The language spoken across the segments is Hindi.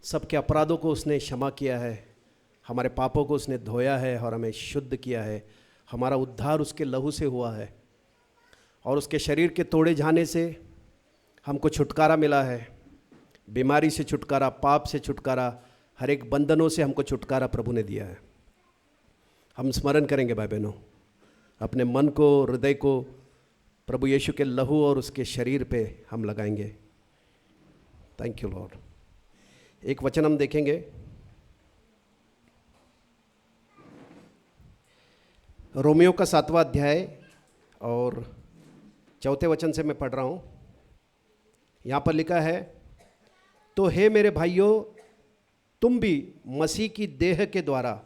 सबके अपराधों को उसने क्षमा किया है, हमारे पापों को उसने धोया है और हमें शुद्ध किया है। हमारा उद्धार उसके लहू से हुआ है और उसके शरीर के तोड़े जाने से हमको छुटकारा मिला है। बीमारी से छुटकारा, पाप से छुटकारा, हर एक बंधनों से हमको छुटकारा प्रभु ने दिया है। हम स्मरण करेंगे भाई बहनों, अपने मन को, हृदय को प्रभु यीशु के लहू और उसके शरीर पे हम लगाएंगे। Thank you Lord. एक वचन हम देखेंगे, रोमियो का 7वां अध्याय और 4 वचन से मैं पढ़ रहा हूँ। यहाँ पर लिखा है, तो हे मेरे भाइयों, तुम भी मसीह की देह के द्वारा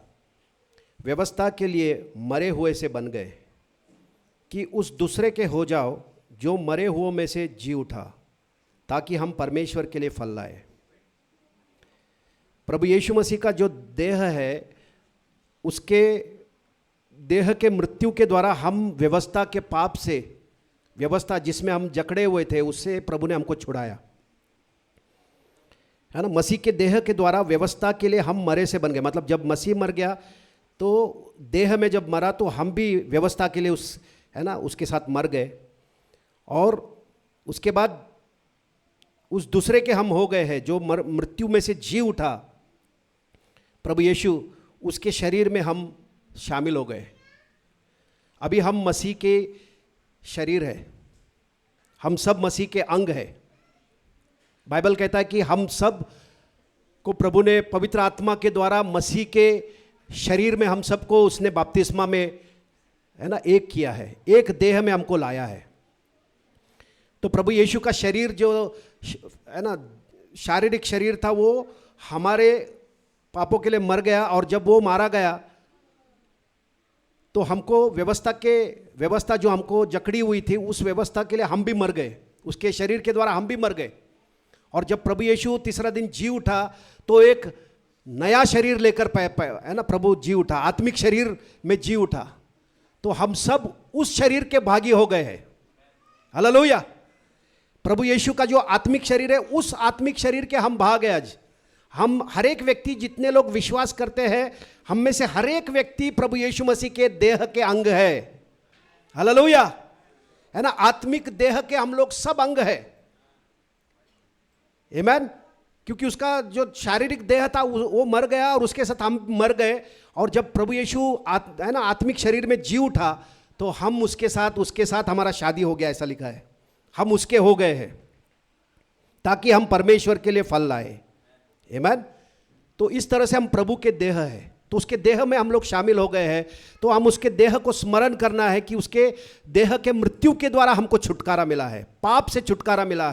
व्यवस्था के लिए मरे हुए से बन गए कि उस दूसरे के हो जाओ जो मरे हुओं में से जी उठा, ताकि हम परमेश्वर के लिए फल लाए। प्रभु यीशु मसीह का जो देह है, उसके देह के मृत्यु के द्वारा हम व्यवस्था के पाप से, व्यवस्था जिसमें हम जकड़े हुए थे, उससे प्रभु ने हमको छुड़ाया है ना। मसीह के देह के द्वारा व्यवस्था के लिए हम मरे से बन गए। मतलब जब मसीह मर गया तो देह में जब मरा तो हम भी व्यवस्था के लिए उस, है ना, उसके साथ मर गए। और उसके बाद उस दूसरे के हम हो गए हैं जो मृत्यु में से जी उठा, प्रभु यीशु, उसके शरीर में हम शामिल हो गए। अभी हम मसीह के शरीर है, हम सब मसीह के अंग है। बाइबल कहता है कि हम सब को प्रभु ने पवित्र आत्मा के द्वारा मसीह के शरीर में हम सबको उसने बपतिस्मा में, है ना, एक किया है, एक देह में हमको लाया है। तो प्रभु यीशु का शरीर जो है ना, शारीरिक शरीर था, वो हमारे पापों के लिए मर गया। और जब वो मारा गया तो हमको व्यवस्था जो हमको जकड़ी हुई थी, उस व्यवस्था के लिए हम भी मर गए, उसके शरीर के द्वारा हम भी मर गए। और जब प्रभु यीशु तीसरा दिन जी उठा तो एक नया शरीर लेकर है ना, प्रभु जी उठा, आत्मिक शरीर में जी उठा। तो हम सब उस शरीर के भागी हो गए हैं। हालेलुया। प्रभु यीशु का जो आत्मिक शरीर है, उस आत्मिक शरीर के हम भाग हैं आज। हम हर एक व्यक्ति, जितने लोग विश्वास करते हैं, हम में से हर एक व्यक्ति प्रभु यीशु मसीह के देह के अंग है। हालेलुया, है ना। आत्मिक देह के हम लोग सब अंग है। आमीन। क्योंकि उसका जो शारीरिक देह था वो मर गया और उसके साथ हम मर गए। और जब प्रभु यीशु है ना, आत्मिक शरीर में जी उठा तो हम उसके साथ हमारा शादी हो गया, ऐसा लिखा है। हम उसके हो गए हैं ताकि हम परमेश्वर के लिए फल लाए। आमीन। तो इस तरह से हम प्रभु के देह है, तो उसके देह में हम लोग शामिल हो गए हैं। तो हम उसके देह को स्मरण करना है कि उसके देह के मृत्यु के द्वारा हमको छुटकारा मिला है, पाप से छुटकारा मिला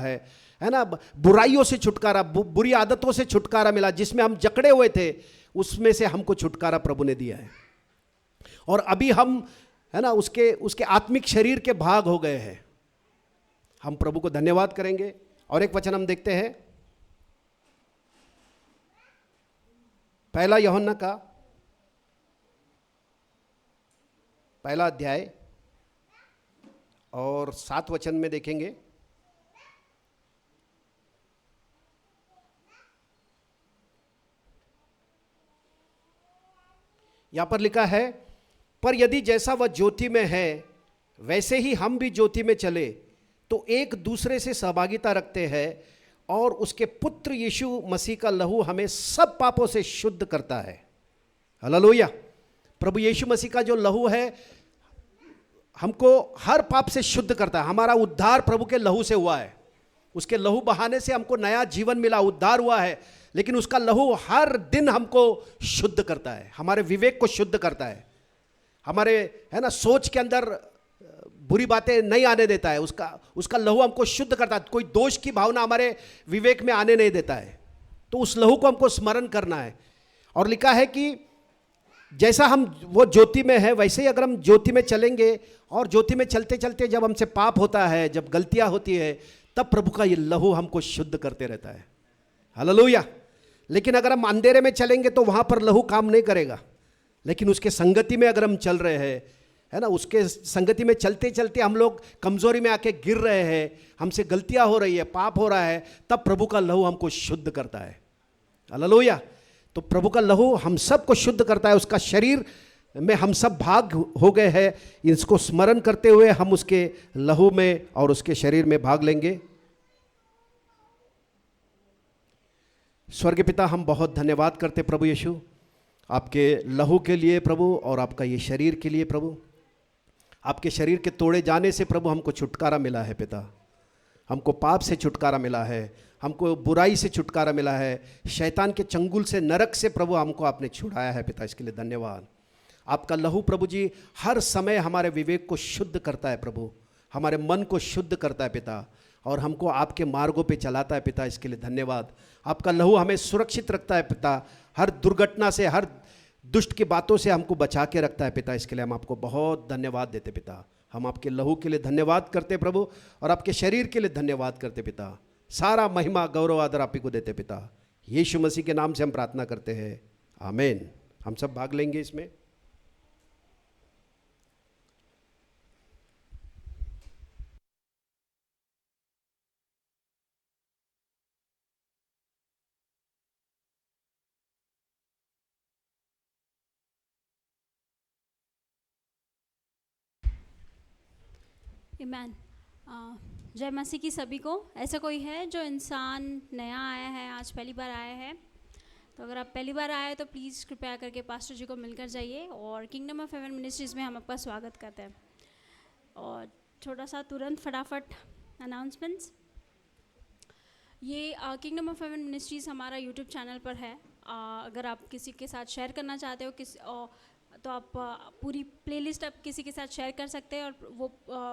है ना, बुराइयों से छुटकारा, बुरी आदतों से छुटकारा मिला, जिसमें हम जकड़े हुए थे, उसमें से हमको छुटकारा प्रभु ने दिया है। और अभी हम, है ना, उसके आत्मिक शरीर के भाग हो गए हैं। हम प्रभु को धन्यवाद करेंगे। और एक वचन हम देखते हैं, 1 यूहन्ना का 1 अध्याय और 7 वचन में देखेंगे। यहां पर लिखा है, पर यदि जैसा वह ज्योति में है वैसे ही हम भी ज्योति में चले तो एक दूसरे से सहभागिता रखते हैं, और उसके पुत्र यीशु मसीह का लहू हमें सब पापों से शुद्ध करता है। हालेलुया। प्रभु यीशु मसीह का जो लहू है हमको हर पाप से शुद्ध करता है। हमारा उद्धार प्रभु के लहू से हुआ है। उसके लहू बहाने से हमको नया जीवन मिला, उद्धार हुआ है। लेकिन उसका लहू हर दिन हमको शुद्ध करता है, हमारे विवेक को शुद्ध करता है, हमारे, है ना, सोच के अंदर बुरी बातें नहीं आने देता है। उसका लहू हमको शुद्ध करता है, कोई दोष की भावना हमारे विवेक में आने नहीं देता है। तो उस लहू को हमको स्मरण करना है। और लिखा है कि जैसा हम वो ज्योति में है, वैसे ही अगर हम ज्योति में चलेंगे, और ज्योति में चलते चलते जब हमसे पाप होता है, जब गलतियां होती है, तब प्रभु का ये लहू हमको शुद्ध करते रहता है। हालेलुया। लेकिन अगर हम अंधेरे में चलेंगे तो वहां पर लहू काम नहीं करेगा। लेकिन उसके संगति में अगर हम चल रहे हैं, है ना, उसके संगति में चलते चलते हम लोग कमजोरी में आके गिर रहे हैं, हमसे गलतियां हो रही है, पाप हो रहा है, तब प्रभु का लहू हमको शुद्ध करता है। हालेलुया। तो प्रभु का लहू हम सबको शुद्ध करता है, उसका शरीर में हम सब भाग हो गए हैं। इसको स्मरण करते हुए हम उसके लहू में और उसके शरीर में भाग लेंगे। स्वर्गीय पिता, हम बहुत धन्यवाद करते प्रभु यीशु आपके लहू के लिए प्रभु, और आपका ये शरीर के लिए प्रभु। आपके शरीर के तोड़े जाने से प्रभु हमको छुटकारा मिला है पिता। हमको पाप से छुटकारा मिला है, हमको बुराई से छुटकारा मिला है, शैतान के चंगुल से, नरक से प्रभु हमको आपने छुड़ाया है पिता। इसके लिए धन्यवाद। आपका लहू प्रभु जी हर समय हमारे विवेक को शुद्ध करता है प्रभु, हमारे मन को शुद्ध करता है पिता, और हमको आपके मार्गों पे चलाता है पिता। इसके लिए धन्यवाद। आपका लहू हमें सुरक्षित रखता है पिता, हर दुर्घटना से, हर दुष्ट की बातों से हमको बचा के रखता है पिता। इसके लिए हम आपको बहुत धन्यवाद देते पिता। हम आपके लहू के लिए धन्यवाद करते प्रभु, और आपके शरीर के लिए धन्यवाद करते पिता। सारा महिमा गौरव आदर आप ही को देते पिता। यीशु मसीह के नाम से हम प्रार्थना करते हैं, आमीन। हम सब भाग लेंगे इसमें। आमीन। जय मसीह की सभी को। ऐसा कोई है जो इंसान नया आया है, आज पहली बार आया है? तो अगर आप पहली बार आए तो प्लीज़ कृपया करके पास्टर जी को मिलकर जाइए, और किंगडम ऑफ हेवन मिनिस्ट्रीज़ में हम आपका स्वागत करते हैं। और छोटा सा तुरंत फटाफट अनाउंसमेंट्स। ये किंगडम ऑफ हेवन मिनिस्ट्रीज़ हमारा यूट्यूब चैनल पर है। अगर आप किसी के साथ शेयर करना चाहते हो तो आप पूरी प्लेलिस्ट आप किसी के साथ शेयर कर सकते हैं, और वो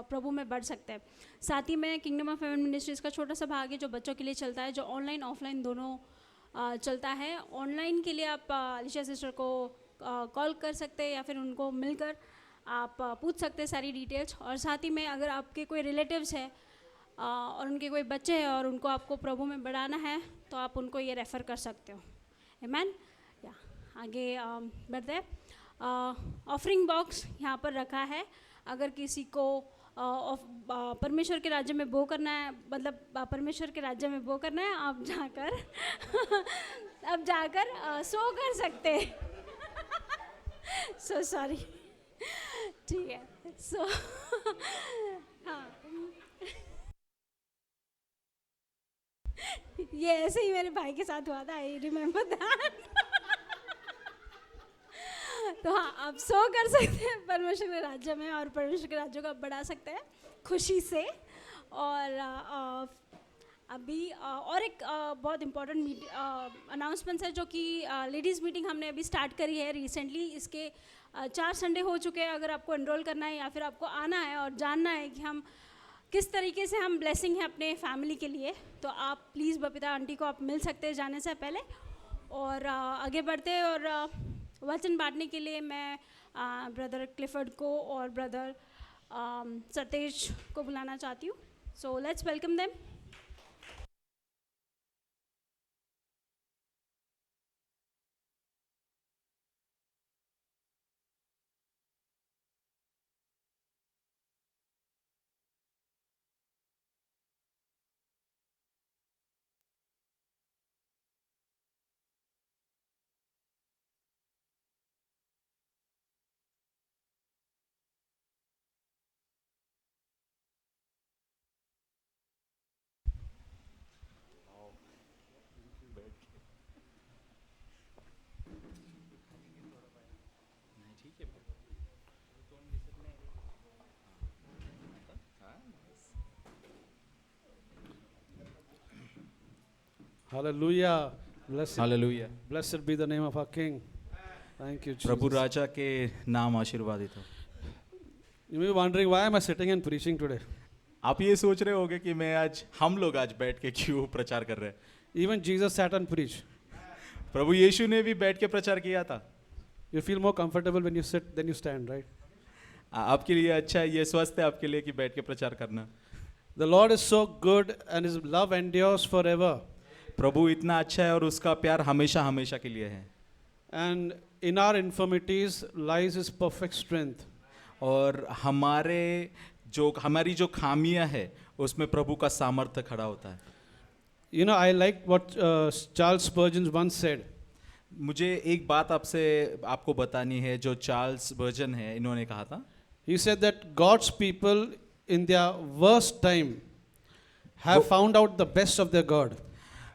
प्रभु में बढ़ सकते हैं। साथ ही में किंगडम ऑफ हेवन मिनिस्ट्रीज़ का छोटा सा भाग है जो बच्चों के लिए चलता है, जो ऑनलाइन ऑफलाइन दोनों चलता है। ऑनलाइन के लिए आप अलीशा सिस्टर को कॉल कर सकते हैं, या फिर उनको मिलकर आप पूछ सकते हैं सारी डिटेल्स। और साथ ही में अगर आपके कोई रिलेटिव्स है और उनके कोई बच्चे हैं और उनको आपको प्रभु में बढ़ाना है, तो आप उनको ये रेफ़र कर सकते हो। आमीन। या आगे बढ़ते हैं। ऑफरिंग बॉक्स यहाँ पर रखा है। अगर किसी को परमेश्वर के राज्य में बो करना है, मतलब परमेश्वर के राज्य में बो करना है, आप जाकर अब जाकर सो कर सकते हैं। सो सॉरी, ठीक है। सो हाँ, ये ऐसे ही मेरे भाई के साथ हुआ था, आई रिमेम्बर दैट। तो हाँ, आप सो कर सकते हैं परमेश्वर के राज्य में, और परमेश्वर के राज्य को आप बढ़ा सकते हैं खुशी से। और अभी और एक बहुत इम्पॉर्टेंट अनाउंसमेंट है, जो कि लेडीज़ मीटिंग हमने अभी स्टार्ट करी है रिसेंटली। इसके 4 संडे हो चुके हैं। अगर आपको एनरोल करना है या फिर आपको आना है और जानना है कि हम किस तरीके से हम ब्लेसिंग है अपने फैमिली के लिए, तो आप प्लीज़ बबीता आंटी को आप मिल सकते हैं जाने से पहले। और आगे बढ़ते हैं, और वचन बांटने के लिए मैं ब्रदर क्लिफर्ड को और ब्रदर सतेज को बुलाना चाहती हूँ। So let's welcome them. Hallelujah. Hallelujah. Blessed be the name of our King. Thank you, Jesus. प्रभु राजा के नाम आशीर्वादित हो। You may be wondering, why am I sitting and preaching today? आप ये सोच रहे होगे कि हम लोग आज बैठ के क्यों प्रचार कर रहे हैं। Even Jesus sat and preached. प्रभु यीशु ने भी बैठ के प्रचार किया था। You feel more comfortable when you sit than you stand, right? आपके लिए अच्छा है, ये स्वस्थ है आपके लिए कि बैठ के प्रचार करना। The Lord is so good and His love endures forever. प्रभु इतना अच्छा है और उसका प्यार हमेशा हमेशा के लिए है। And in our infirmities lies His perfect strength. और हमारी जो खामियां है उसमें प्रभु का सामर्थ्य खड़ा होता है। You know, I like what Charles Spurgeon once said. मुझे एक बात आपको बतानी है जो चार्ल्स स्पर्जन है इन्होंने कहा था. He said that God's people in their worst time have found out the best of their God.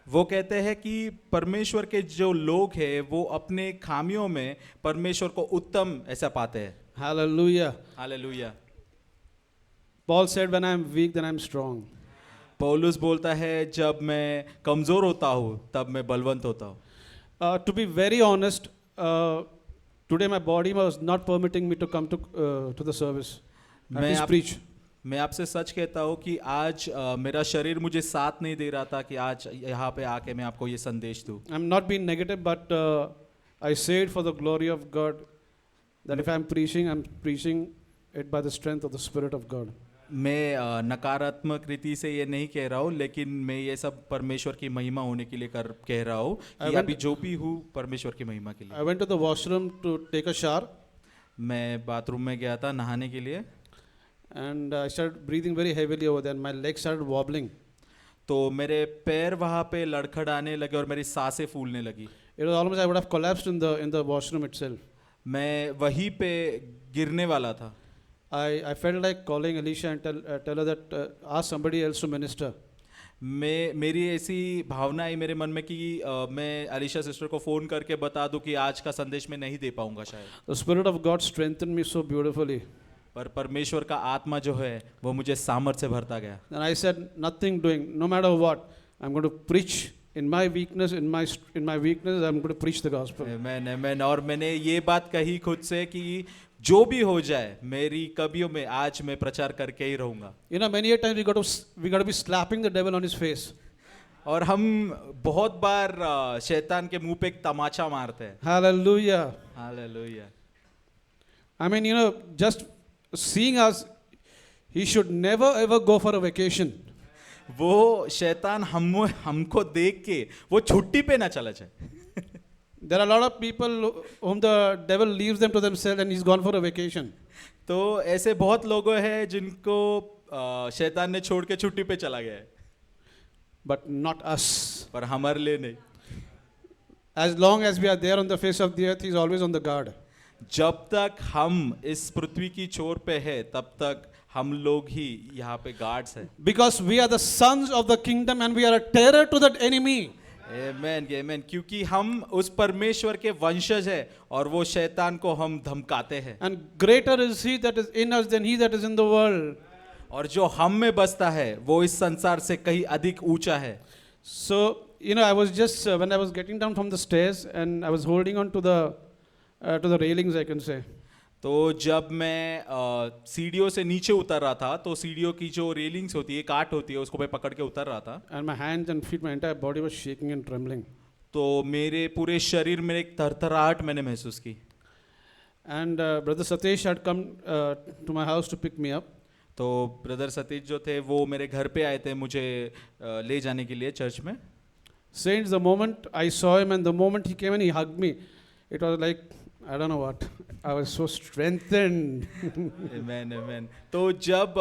वो कहते हैं कि परमेश्वर के जो लोग हैं वो अपने खामियों में परमेश्वर को उत्तम ऐसा पाते हैं. Hallelujah. Hallelujah. Paul said, when I am weak, then I am strong. पौलुस बोलता है जब मैं कमजोर होता हूँ तब मैं बलवंत होता हूँ. To be very honest, today my body was not permitting me to come to the service. At least preach. मैं आपसे सच कहता हूँ कि आज मेरा शरीर मुझे साथ नहीं दे रहा था कि आज यहाँ पे आके मैं आपको ये संदेश दूँ. I'm not being negative, but I say it for the glory of God, that if I'm preaching it by the strength of the Spirit of God. मैं नकारात्मक रीति से ये नहीं कह रहा हूँ, लेकिन मैं ये सब परमेश्वर की महिमा होने के लिए कह रहा हूँ कि अभी जो भी हूँ परमेश्वर की महिमा के लिए. I went to the washroom to take a shower. मैं बाथरूम में गया था नहाने के लिए. And I started breathing very heavily over there, and my legs started wobbling. तो मेरे पैर वहाँ पे लड़खड़ाने लगे और मेरी सांसें फूलने लगी. It was almost I would have collapsed in the washroom itself. मैं वहीं पे गिरने वाला था. I felt like calling Alicia and tell her that ask somebody else to minister. मेरी ऐसी भावना आई मेरे मन में कि मैं अलीशा सिस्टर को फ़ोन करके बता दूं कि आज का संदेश मैं नहीं दे पाऊंगा शायद. The Spirit of God strengthened me so beautifully. पर परमेश्वर का आत्मा जो है वो मुझे सामर्थ्य से भरता गया. And I said, nothing doing, no matter what, I'm going to preach in my weakness, in my weakness, I'm going to preach the gospel. मैंने और मैंने ये बात कही खुद से कि जो भी हो जाए मेरी कमियों में आज मैं प्रचार करके ही रहूंगा. You know, many a times we got to be slapping the devil on his face. और हम बहुत बार शैतान के मुंह पे एक तमाचा मारते हैं. Hallelujah. Hallelujah. I mean, you know, just seeing us, he should never ever go for a vacation. वो शैतान हमको देख के वो छुट्टी पे ना चला जाए. There are a lot of people whom the devil leaves them to themselves and he's gone for a vacation. तो ऐसे बहुत लोग हैं जिनको शैतान ने छोड़ के छुट्टी पे चला गया है. But not us. पर हमारे लिए नहीं. As long as we are there on the face of the earth, he's always on the guard. जब तक हम इस पृथ्वी की छोर पे है तब तक हम लोग ही यहाँ पे गार्ड्स हैं. Because we are the sons of the kingdom and we are a terror to that enemy. आमेन आमेन. क्योंकि हम उस परमेश्वर के वंशज हैं और वो शैतान को हम धमकाते हैं. And greater is he that is in us than he that is in the world. और जो हम में बसता है वो इस संसार से कहीं अधिक ऊंचा है. So, you know, I was just when I was getting down from the stairs and I was holding on to the railings, I can say. तो जब मैं सीढ़ियों से नीचे उतर रहा था तो सीढ़ियों की जो रेलिंग्स होती है, काट होती है, उसको मैं पकड़ के उतर रहा था. And my hands and feet, my entire body was shaking and trembling. तो मेरे पूरे शरीर में एक थरथराहट मैंने महसूस की. And Brother Satish had come to my house to pick me up. तो ब्रदर सतीश जो थे वो मेरे घर पे आए थे मुझे ले जाने के लिए चर्च में. Saints, the moment I saw him and the moment he came and he hugged me, it was like, I don't know what. I was so strengthened. Amen, amen. तो जब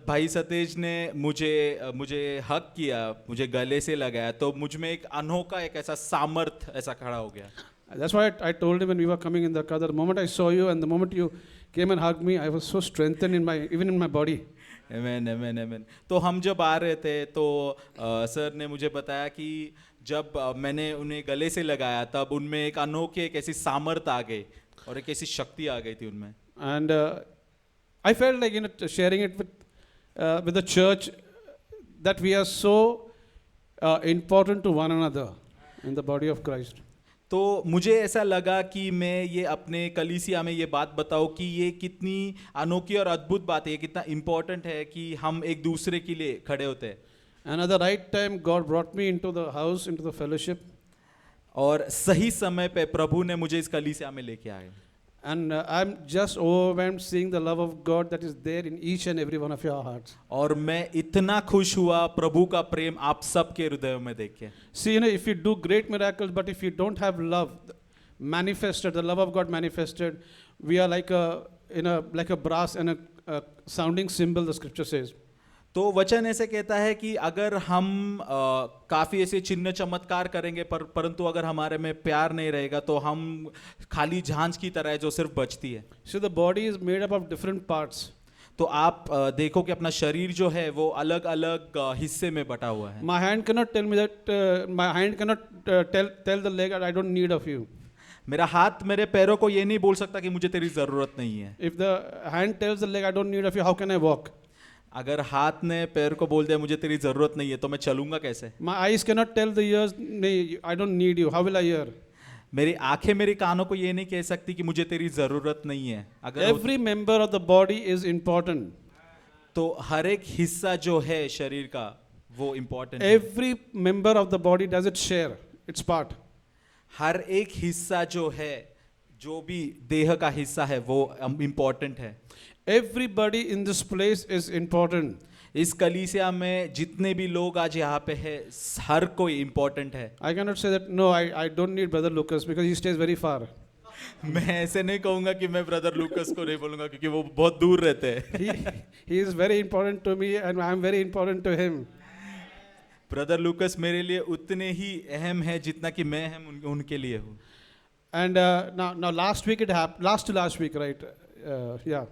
भाई सतीश ने मुझे हक किया, मुझे गले से लगाया, तो मुझ में एक अनोखा एक ऐसा सामर्थ ऐसा खड़ा हो गया. That's why I told him when we were coming in the car, that the moment I saw you and the moment you came and hugged me, I was so strengthened even in my body. Amen, amen, amen. तो हम जब आ रहे थे तो सर ने मुझे बताया कि जब मैंने उन्हें गले से लगाया तब उनमें एक अनोखी एक ऐसी सामर्थ आ गई और एक ऐसी शक्ति आ गई थी उनमें. And I felt like, you know, sharing it with the church, that we are so important to one another in the body of Christ. तो मुझे ऐसा लगा कि मैं ये अपने कलीसिया में ये बात बताऊं कि ये कितनी अनोखी और अद्भुत बात है, ये कितना इम्पोर्टेंट है कि हम एक दूसरे के लिए खड़े होते हैं. And at the right time, God brought me into the house, into the fellowship. और सही समय पे प्रभु ने मुझे इस कलीसिया में लेके आए. And I'm just overwhelmed seeing the love of God that is there in each and every one of your hearts. और मैं इतना खुश हुआ प्रभु का प्रेम आप सबके हृदयों में देख के. See, you know, if you do great miracles, but if you don't have love manifested, the love of God manifested, we are like a brass and a sounding cymbal, the scripture says. तो वचन ऐसे कहता है कि अगर हम काफी ऐसे चिन्ह चमत्कार करेंगे परंतु अगर हमारे में प्यार नहीं रहेगा तो हम खाली झांझ की तरह है जो सिर्फ बचती है। So the body is made up of different parts. तो आप देखो कि अपना शरीर जो है वो अलग अलग हिस्से में बटा हुआ है। My hand cannot tell me that my hand cannot tell the leg that I don't need of you. मेरा हाथ मेरे पैरों को ये नहीं बोल सकता कि मुझे तेरी जरूरत नहीं है। If the hand tells the leg I don't need of you, how can I walk? अगर हाथ ने पैर को बोल दिया मुझे तेरी जरूरत नहीं है तो मैं चलूंगा कैसे? My eyes cannot tell the ears, "Nee, I don't need you." How will I hear? मेरी आंखें मेरे कानों को ये नहीं कह सकती कि मुझे तेरी जरूरत नहीं है। अगर Every member of the body is important. तो हर एक हिस्सा जो है शरीर का वो इम्पोर्टेंट है। Every member of the body does it share its part. हर एक हिस्सा जो है, जो भी देह का हिस्सा है वो इम्पोर्टेंट है। Everybody in this place is important. इस कलीसिया में जितने भी लोग आज यहाँ पे है हर कोई इम्पोर्टेंट है। I cannot say that, no, I don't need Brother Lucas because he stays very far. मैं ऐसे नहीं कहूँगा कि मैं ब्रदर लूकस को नहीं बोलूँगा क्योंकि वो बहुत दूर रहते हैं। He is very important to me and I am very important to him. Brother लूकस मेरे लिए उतने ही अहम है जितना कि मैं उनके लिए हूँ। And now last week it happened, last week, right? Yeah.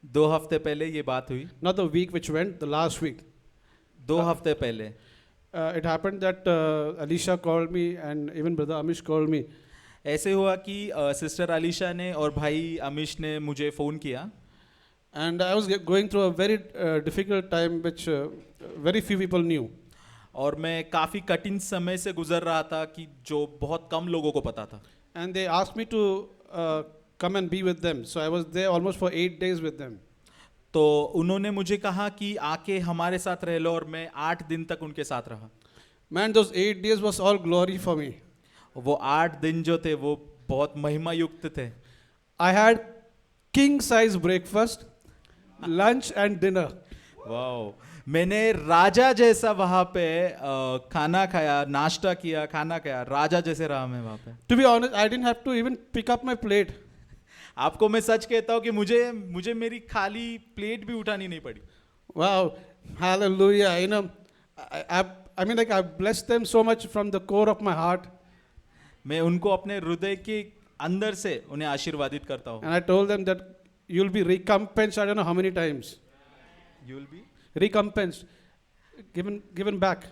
2 हफ्ते पहले ये बात हुई। Not the week which went, the last week. 2 हफ्ते पहले It happened that Alicia called me and even Brother Amish called me. ऐसे हुआ कि सिस्टर अलीशा ने और भाई अमीश ने मुझे फ़ोन किया। And I was going through a very difficult time which very few people knew. और मैं काफ़ी कठिन समय से गुजर रहा था कि जो बहुत कम लोगों को पता था। And they asked me to come and be with them. So I was there almost for 8 days with them. तो उन्होंने मुझे कहा कि आके हमारे साथ रह लो और मैं 8 दिन तक उनके साथ रहा। Man, those 8 days was all glory for me. वो 8 दिन जो थे वो बहुत महिमा युक्त थे। I had king size breakfast, lunch and dinner. Wow, मैंने राजा जैसा वहाँ पे खाना खाया, नाश्ता किया, खाना खाया, राजा जैसे रहा मैं वहाँ पे। To be honest, I didn't have to even pick up my plate. आपको मैं सच कहता हूँ कि मुझे मेरी खाली प्लेट भी उठानी नहीं पड़ी। Wow, hallelujah. You know, I mean, like, I blessed them so much from the core of my heart. मैं उनको अपने हृदय के अंदर से उन्हें आशीर्वादित करता हूँ। And I told them that you'll be recompensed, I don't know how many times. You will be Recompensed, given back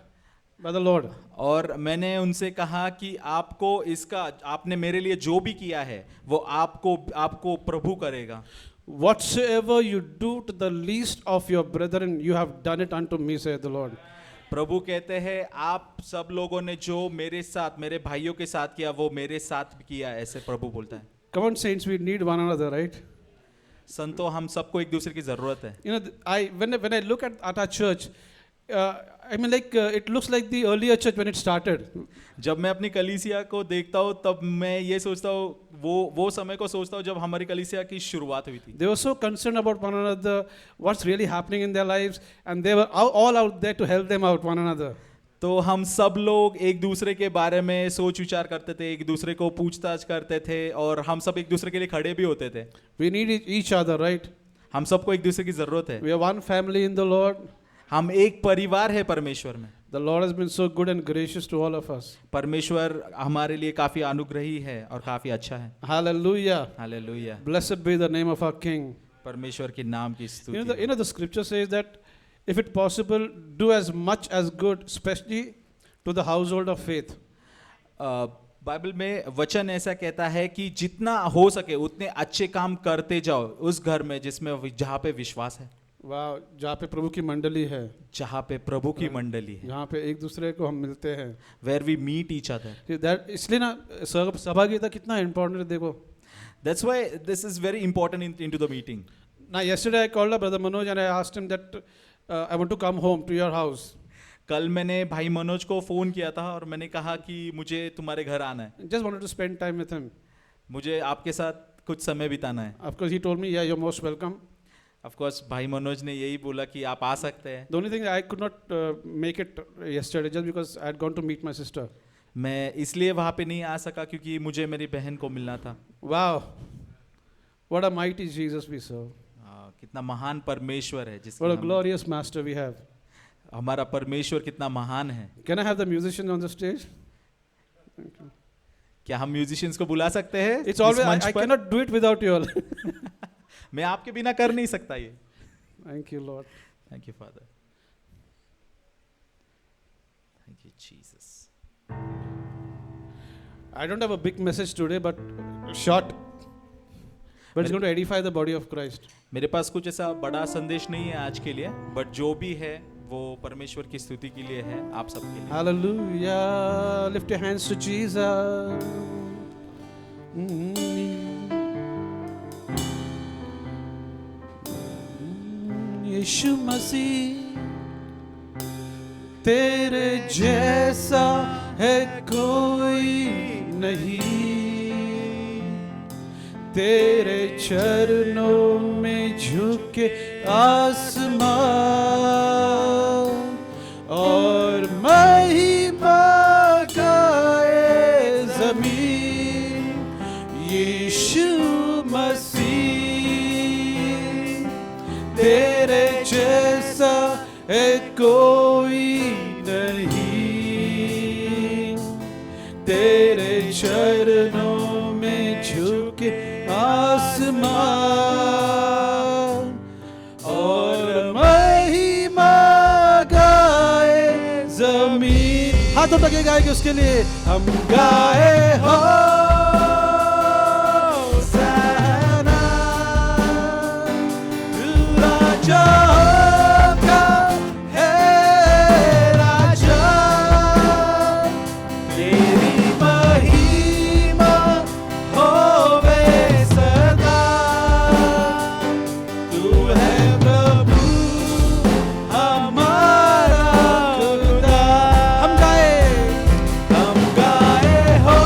by the Lord. और मैंने उनसे कहा कि आपने मेरे लिए जो भी किया है वो आपको प्रभु करेगा। Whatsoever you do to the least of your brethren, you have done it unto me, saith the Lord. प्रभु कहते हैं आप सब लोगों ने जो मेरे साथ मेरे भाइयों के साथ किया वो मेरे साथ भी किया, ऐसे प्रभु बोलता है। Come on, saints, we need one another, right? संतो हम सबको एक दूसरे की जरूरत है। You know, when I look at our church, I mean, like, it looks like the earlier church when it started. जब मैं अपनी कलीसिया को देखता हूँ तब मैं ये सोचता हूँ वो समय को सोचता हूँ जब हमारी कलीसिया की शुरुआत हुई थी। They were so concerned about one another, what's really happening in their lives, and they were all out there to help them out, one another. तो हम सब लोग एक दूसरे के बारे में सोच विचार करते थे, एक दूसरे को पूछताछ करते थे और हम सब एक दूसरे के लिए खड़े भी होते थे। We need each other, right? हम सबको एक दूसरे की जरूरत है। We are one family in the Lord. हम एक परिवार है परमेश्वर में। The Lord has been so good and gracious to all of us. परमेश्वर हमारे लिए काफी अनुग्रही है और काफी अच्छा है। Hallelujah. Hallelujah. Blessed be the name of our King. परमेश्वर के नाम की स्तुति। You know the scripture says that if it possible, do as much as good, especially to the household of faith. Bible में वचन ऐसा कहता है कि जितना हो सके उतने अच्छे काम करते जाओ उस घर में जहाँ पे विश्वास है। वाह, जहाँ पे प्रभु की मंडली है, जहाँ पे प्रभु की मंडली है, जहाँ पे एक दूसरे को हम मिलते हैं, where we meet each other. इसलिए ना सहभागिता कितना इम्पोर्टेंट है, देखो। That's why this is very important into the meeting. Now yesterday I called up Brother Manoj and I asked him that I want to come home to your house. कल मैंने भाई मनोज को फोन किया था और मैंने कहा कि मुझे तुम्हारे घर आना है। Just wanted to spend time with him. मुझे आपके साथ कुछ समय बिताना है। Of course he told me, yeah, you're most welcome. Of course भाई मनोज ने यही बोला कि आप आ सकते हैं। The only thing I could not make it yesterday just because I had gone to meet my sister. मैं इसलिए वहाँ पे नहीं आ सका क्योंकि मुझे मेरी बहन को मिलना था। Wow, what a mighty Jesus we serve. कितना महान परमेश्वर है What a जिसका glorious master we have. हमारा परमेश्वर कितना महान है। Can I have the musician on the stage? क्या हम म्यूजिशियंस को बुला सकते हैं It's इस always, मंच I पर? cannot do it without you all. मैं आपके बिना कर नहीं सकता ये। Thank you, Lord. Thank you father, thank you Jesus. I don't have a big message today, but short. But it's going to edify the body of Christ. मेरे पास कुछ ऐसा बड़ा संदेश नहीं है आज के लिए, बट जो भी है वो परमेश्वर की स्तुति के लिए है, आप सबके लिए। Hallelujah. Lift your hands to Jesus. यीशु मसीह तेरे जैसा है कोई नहीं, तेरे चरणों में झुके आसमां और महिमा गाए जमीन। यीशु मसीह तेरे जैसा है कोई नहीं, तेरे चरणों में झुके आसमान और महिमा गाए जमीन। हाथों तक गाएंगे उसके लिए, हम गाए हो सना तू राजा का है राजा, तेरी महिमा होवे सदा। तू है प्रभु हमारा खुदा। हम गाए हो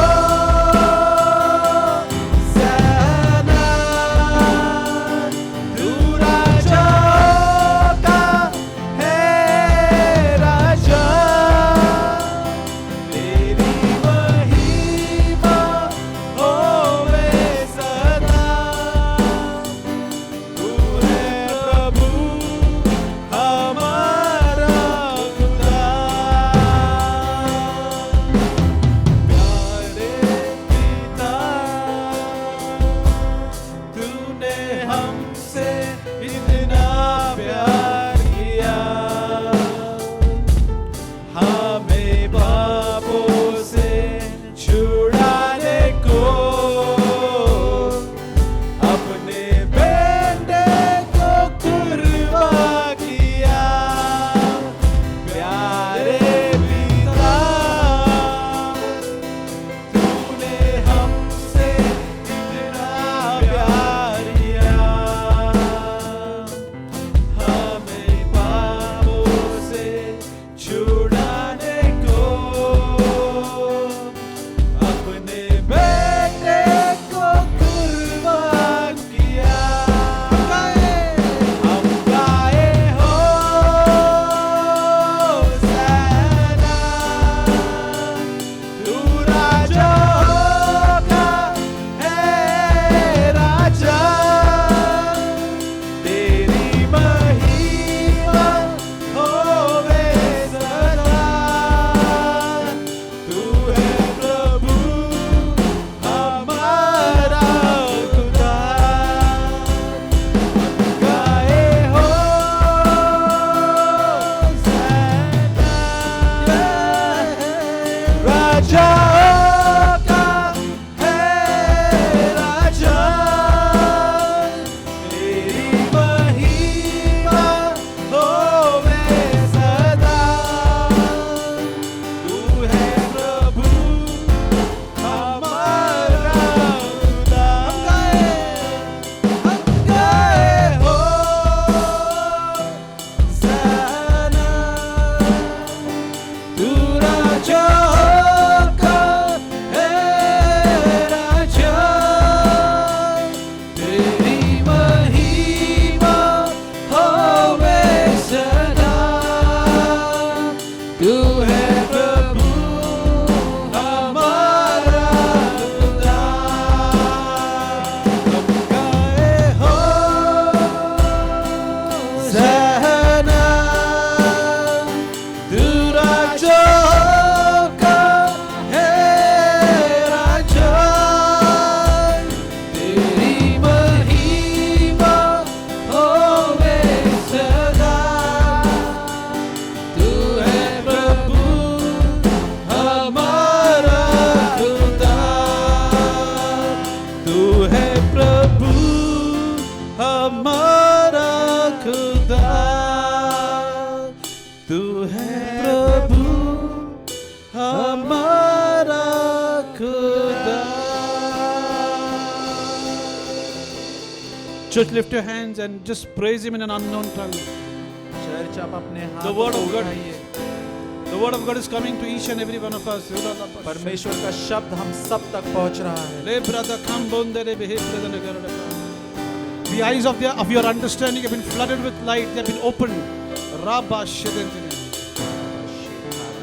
तू है प्रभु हमारा खुदा. Church, lift your hands and just praise him in an unknown tongue. Church आप अपने The हाथ word of God. उठाइए. The word of God is coming to each and every one of us. परमेश्वर का शब्द हम सब तक पहुंच रहा है. Le brother, come bonde le behe brother ne garada. The eyes of your understanding have been flooded with light. They have been opened. Rabba shedentine.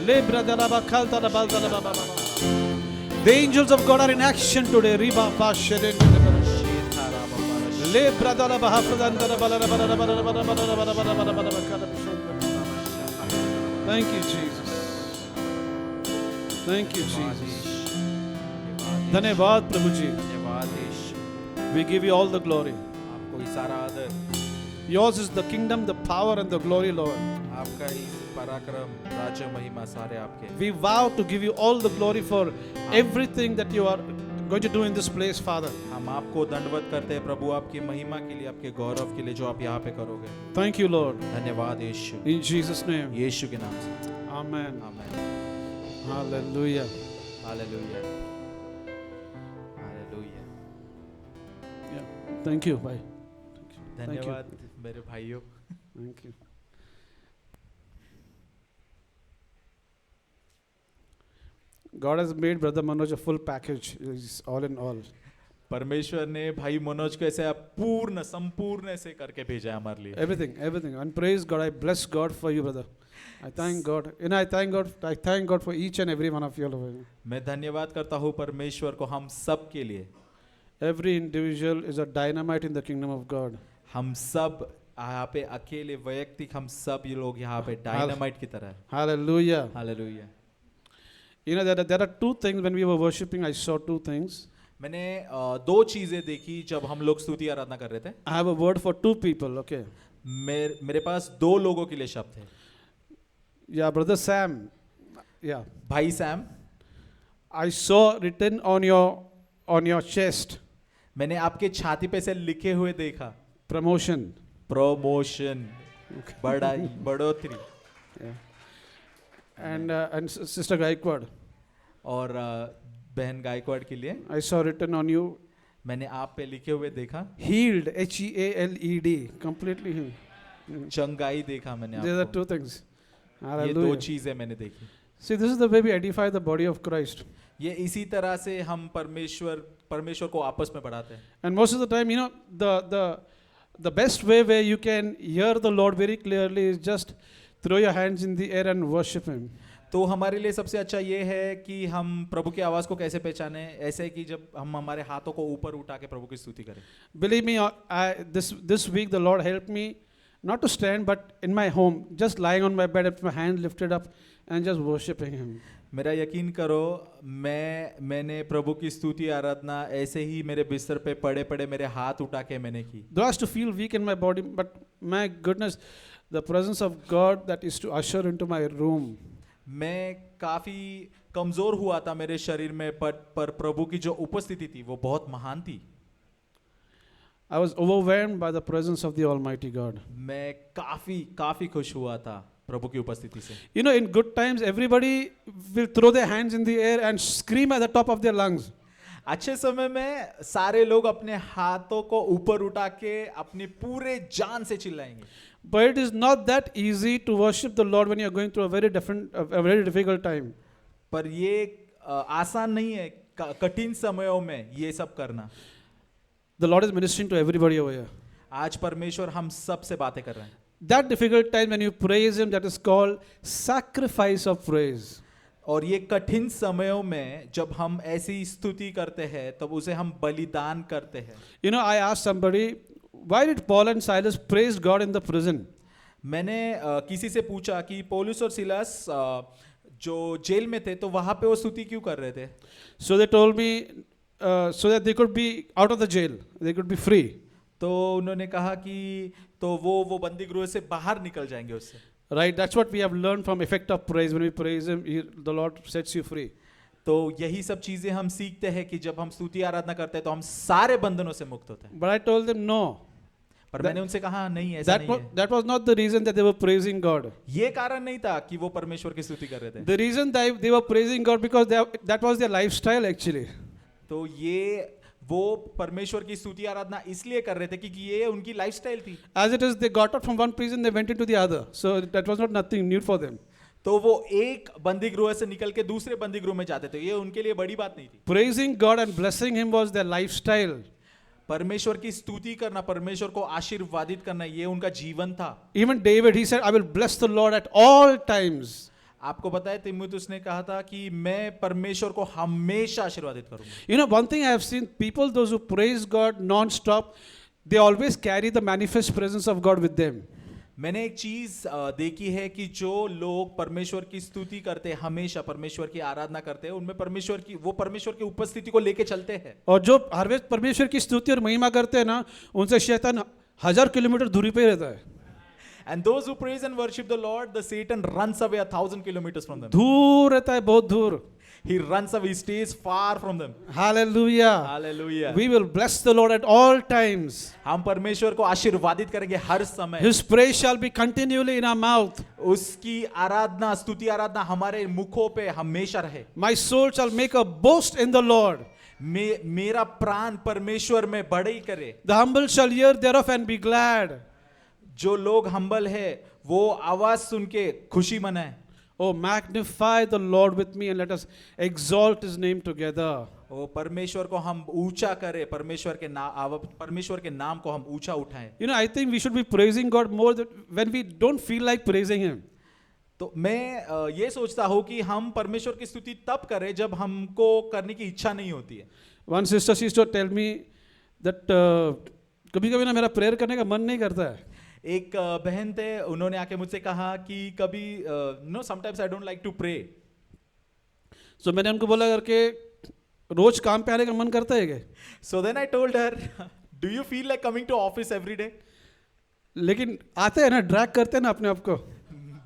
Le brother rabba khalta la balta la baba. The angels of God are in action today. Riba ba shedentine. Le brother rabba hafradanta la bala la bala la bala la bala la bala la bala la bala la bala la bala. Thank you, Jesus. Thank you, Jesus. धन्यवाद प्रभु जी. धन्यवाद यीशु. We give you all the glory. आपको ही सारा आदर. Yours is the kingdom, the power and the glory, Lord. आपका ही पराक्रम, राज्य, महिमा सारे आपके. We vow to give you all the glory for everything that you are going to do in this place, Father. हम आपको दंडवत करते हैं प्रभु, आपकी महिमा के लिए, आपके गौरव के लिए जो आप यहाँ पे करोगे. Thank you, Lord. धन्यवाद यीशु. In Jesus' name. यीशु के नाम से. Amen. आमीन. Hallelujah. Hallelujah. Hallelujah. Yeah. Thank you. Bye. धन्यवाद मेरे भाइयों. Thank you. God has made Brother Manoj a full package. He's all in all. परमेश्वर ने भाई मनोज को ऐसे पूर्ण संपूर्ण ऐसे करके भेजा है हमारे लिए. Everything, everything. And praise God. I bless God for you, brother. I thank God. And I thank God for each and every one of you. मैं धन्यवाद करता हूँ परमेश्वर को हम सब के लिए. Every individual is a dynamite in the kingdom of God. हम सब यहाँ पे अकेले वैयक्तिक हम सब ये लोग यहाँ पे डायनामाइट की तरह है. Hallelujah. Hallelujah. You know, there are two things when we were worshiping. I saw two things. मैंने दो चीजें देखी जब हम लोग स्तुति आराधना कर रहे थे. I have a word for two people, okay? मेरे पास दो लोगों के लिए शब्द है. Yeah, Brother Sam. Yeah. भाई Sam, I saw written on your chest, मैंने आपके छाती पे से लिखे हुए देखा. promotion. प्रमोशन, बढ़ोतरी. And Sister Gaikwad, और बहन गायकवाड़ के लिए I saw written on you, मैंने आप पे लिखे हुए देखा. healed, HEALED, completely healed. चंगाई देखा मैंने These are आपको. two things. ये दो Hallelujah. चीजें मैंने देखी. See, this is the way we edify the body of Christ. ये इसी तरह से हम परमेश्वर को आपस में बढ़ाते हैं. And most of the time, you know, the best way where you can hear the Lord very clearly is just throw your hands in the air and worship Him. तो हमारे लिए सबसे अच्छा ये है कि हम प्रभु की आवाज़ को कैसे पहचाने. ऐसे कि जब हम हमारे हाथों को ऊपर उठा के प्रभु की स्तुति करें. Believe me, this week the Lord helped me not to stand, but in my home, just lying on my bed with my hands lifted up and just worshiping Him. मेरा यकीन करो, मैंने प्रभु की स्तुति आराधना ऐसे ही मेरे बिस्तर पे पड़े पड़े मेरे हाथ उठा के मैंने की. Though I used to feel weak in my body, but my goodness, the presence of God that is to usher into my room. मैं काफ़ी कमज़ोर हुआ था मेरे शरीर में, पर प्रभु की जो उपस्थिति थी वो बहुत महान थी. I was overwhelmed by the presence of the Almighty God. मैं काफ़ी खुश हुआ था प्रभु की उपस्थिति से. You know, in good times, everybody will throw their hands in the air and scream at the top of their lungs. अच्छे समय में सारे लोग अपने हाथों को ऊपर उठा के अपनी पूरे जान से चिल्लाएंगे. But it is not that easy to worship the Lord when you are going through a very difficult time. पर ये आसान नहीं है कठिन समयों में ये सब करना. The Lord is ministering to everybody over here. आज परमेश्वर हम सब से बातें कर रहे हैं. That difficult time when you praise Him, that is called sacrifice of praise. और ये कठिन समयों में जब हम ऐसी स्तुति करते हैं तब उसे हम बलिदान करते हैं. You know, I asked somebody, why did Paul and Silas praise God in the prison? मैंने किसी से पूछा कि पौलुस और सिलास जो जेल में थे तो वहाँ पे वो स्तुति क्यों कर रहे थे. So they told me, so that they could be out of the jail, they could be free. तो उन्होंने कहा कि तो वो बंदी गृह से बाहर निकल जाएंगे उससे. Right, that's what we have learned from effect of praise. When we praise Him, the Lord sets you free. तो यही सब चीजें हम सीखते हैं कि जब हम स्तुति आराधना करते हैं तो हम सारे बंधनों से मुक्त होते हैं. But I told them no. पर मैंने उनसे कहा नहीं, ऐसा नहीं है। that was not the reason that they were praising God. ये कारण नहीं था कि वो परमेश्वर की स्तुति कर रहे थे। The reason they were praising God because that was their lifestyle actually. तो ये वो परमेश्वर की स्तुति आराधना इसलिए कर रहे थे क्योंकि ये उनकी लाइफस्टाइल थी। As it is, they got out from one prison, they went into the other. So that was not nothing new for them. तो वो एक बंदी गृह से निकल के दूसरे बंदी गृह में जाते थे, ये उनके लिए बड़ी बात नहीं थी। Praising God and blessing Him was their lifestyle. परमेश्वर की स्तुति करना, परमेश्वर को आशीर्वादित करना, ये उनका जीवन था। Even David, he said, I will bless the Lord at all times. आपको पता है तीमुथियुस ने कहा था कि मैं परमेश्वर को हमेशा आशीर्वादित करूंगा। You know, one thing I have seen, people, those who praise God non-stop, they always carry the manifest presence of God with them. मैंने एक चीज देखी है कि जो लोग परमेश्वर की स्तुति करते हैं, हमेशा परमेश्वर की आराधना करते हैं, उनमें परमेश्वर की उपस्थिति को लेके चलते हैं। और जो हर वक्त परमेश्वर की स्तुति और महिमा करते हैं ना, उनसे शैतान 1000 किलोमीटर दूरी पे रहता है। And those who praise and worship the Lord, the Satan runs away 1,000 kilometers from them. दूर रहता है, बहुत दूर। He runs away, he stays far from them. Hallelujah. Hallelujah. We will bless the Lord at all times. हम परमेश्वर को आशीर्वादित करेंगे हर समय। His praise shall be continually in our mouth. उसकी आराधना, स्तुति आराधना हमारे मुखों पे हमेशा रहे। My soul shall make a boast in the Lord. मेरा प्राण परमेश्वर में बढ़ई करे। The humble shall hear thereof and be glad. जो लोग हम्बल है वो आवाज सुन के खुशी मनाए। Oh, magnify the Lord with me and let us exalt His name together. ओ परमेश्वर को हम ऊंचा करें, परमेश्वर के नाम को हम ऊंचा उठाएं। You know, I think we should be praising God more when we don't feel like praising Him. तो मैं ये सोचता हूँ कि हम परमेश्वर की स्तुति तब करें जब हमको करने की इच्छा नहीं होती है। One sister used to tell me that कभी-कभी ना मेरा प्रेयर करने का मन नहीं करता है। एक बहन थे, उन्होंने आके मुझसे कहा कि कभी no sometimes I don't like to pray. So मैंने उनको बोला करके रोज काम पे आने का मन करता है क्या? So then I told her, do you feel like coming to office every day? लेकिन आते हैं ना, ड्रैग करते हैं ना अपने आप को।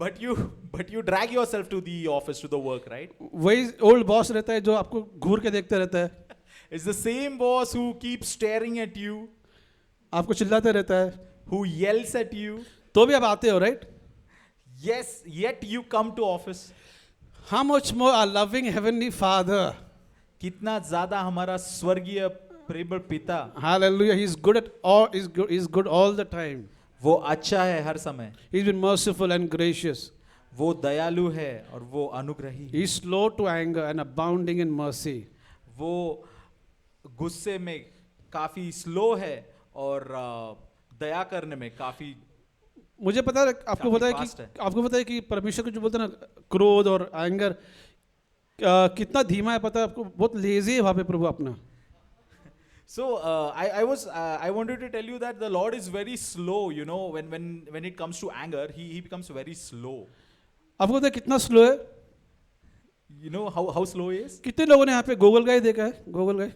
But you drag yourself to the office, to the work, right? वही ओल्ड बॉस रहता है जो आपको घूर के देखते रहता है। It's the same boss who keeps staring at you, आपको चिल्लाते रहता है, who yells at you, तो भी आप आते हो, right? yes, yet you come to office. How much more our loving heavenly Father, कितना ज्यादा हमारा स्वर्गीय प्रेमळ पिता, hallelujah, he's good at all, he's good all the time. वो अच्छा है हर समय, He's been merciful and gracious. वो दयालु है और वो अनुग्रही है। He's slow to anger and abounding in mercy. वो गुस्से में काफी स्लो है और दया करने में काफी, मुझे पता है, आपको पता है कि परमेश्वर को जो बोलते हैं ना, क्रोध और एंगर कितना धीमा है, पता है आपको? बहुत लेजी है वहां पे प्रभु अपना। So I wanted to tell you that the Lord is very slow, you know, when it comes to anger, he becomes very slow. आपको पता है कितना स्लो है? You know how slow he is? कितने लोगों ने यहाँ पे गोगल गाय देखा है? गोगल गाय,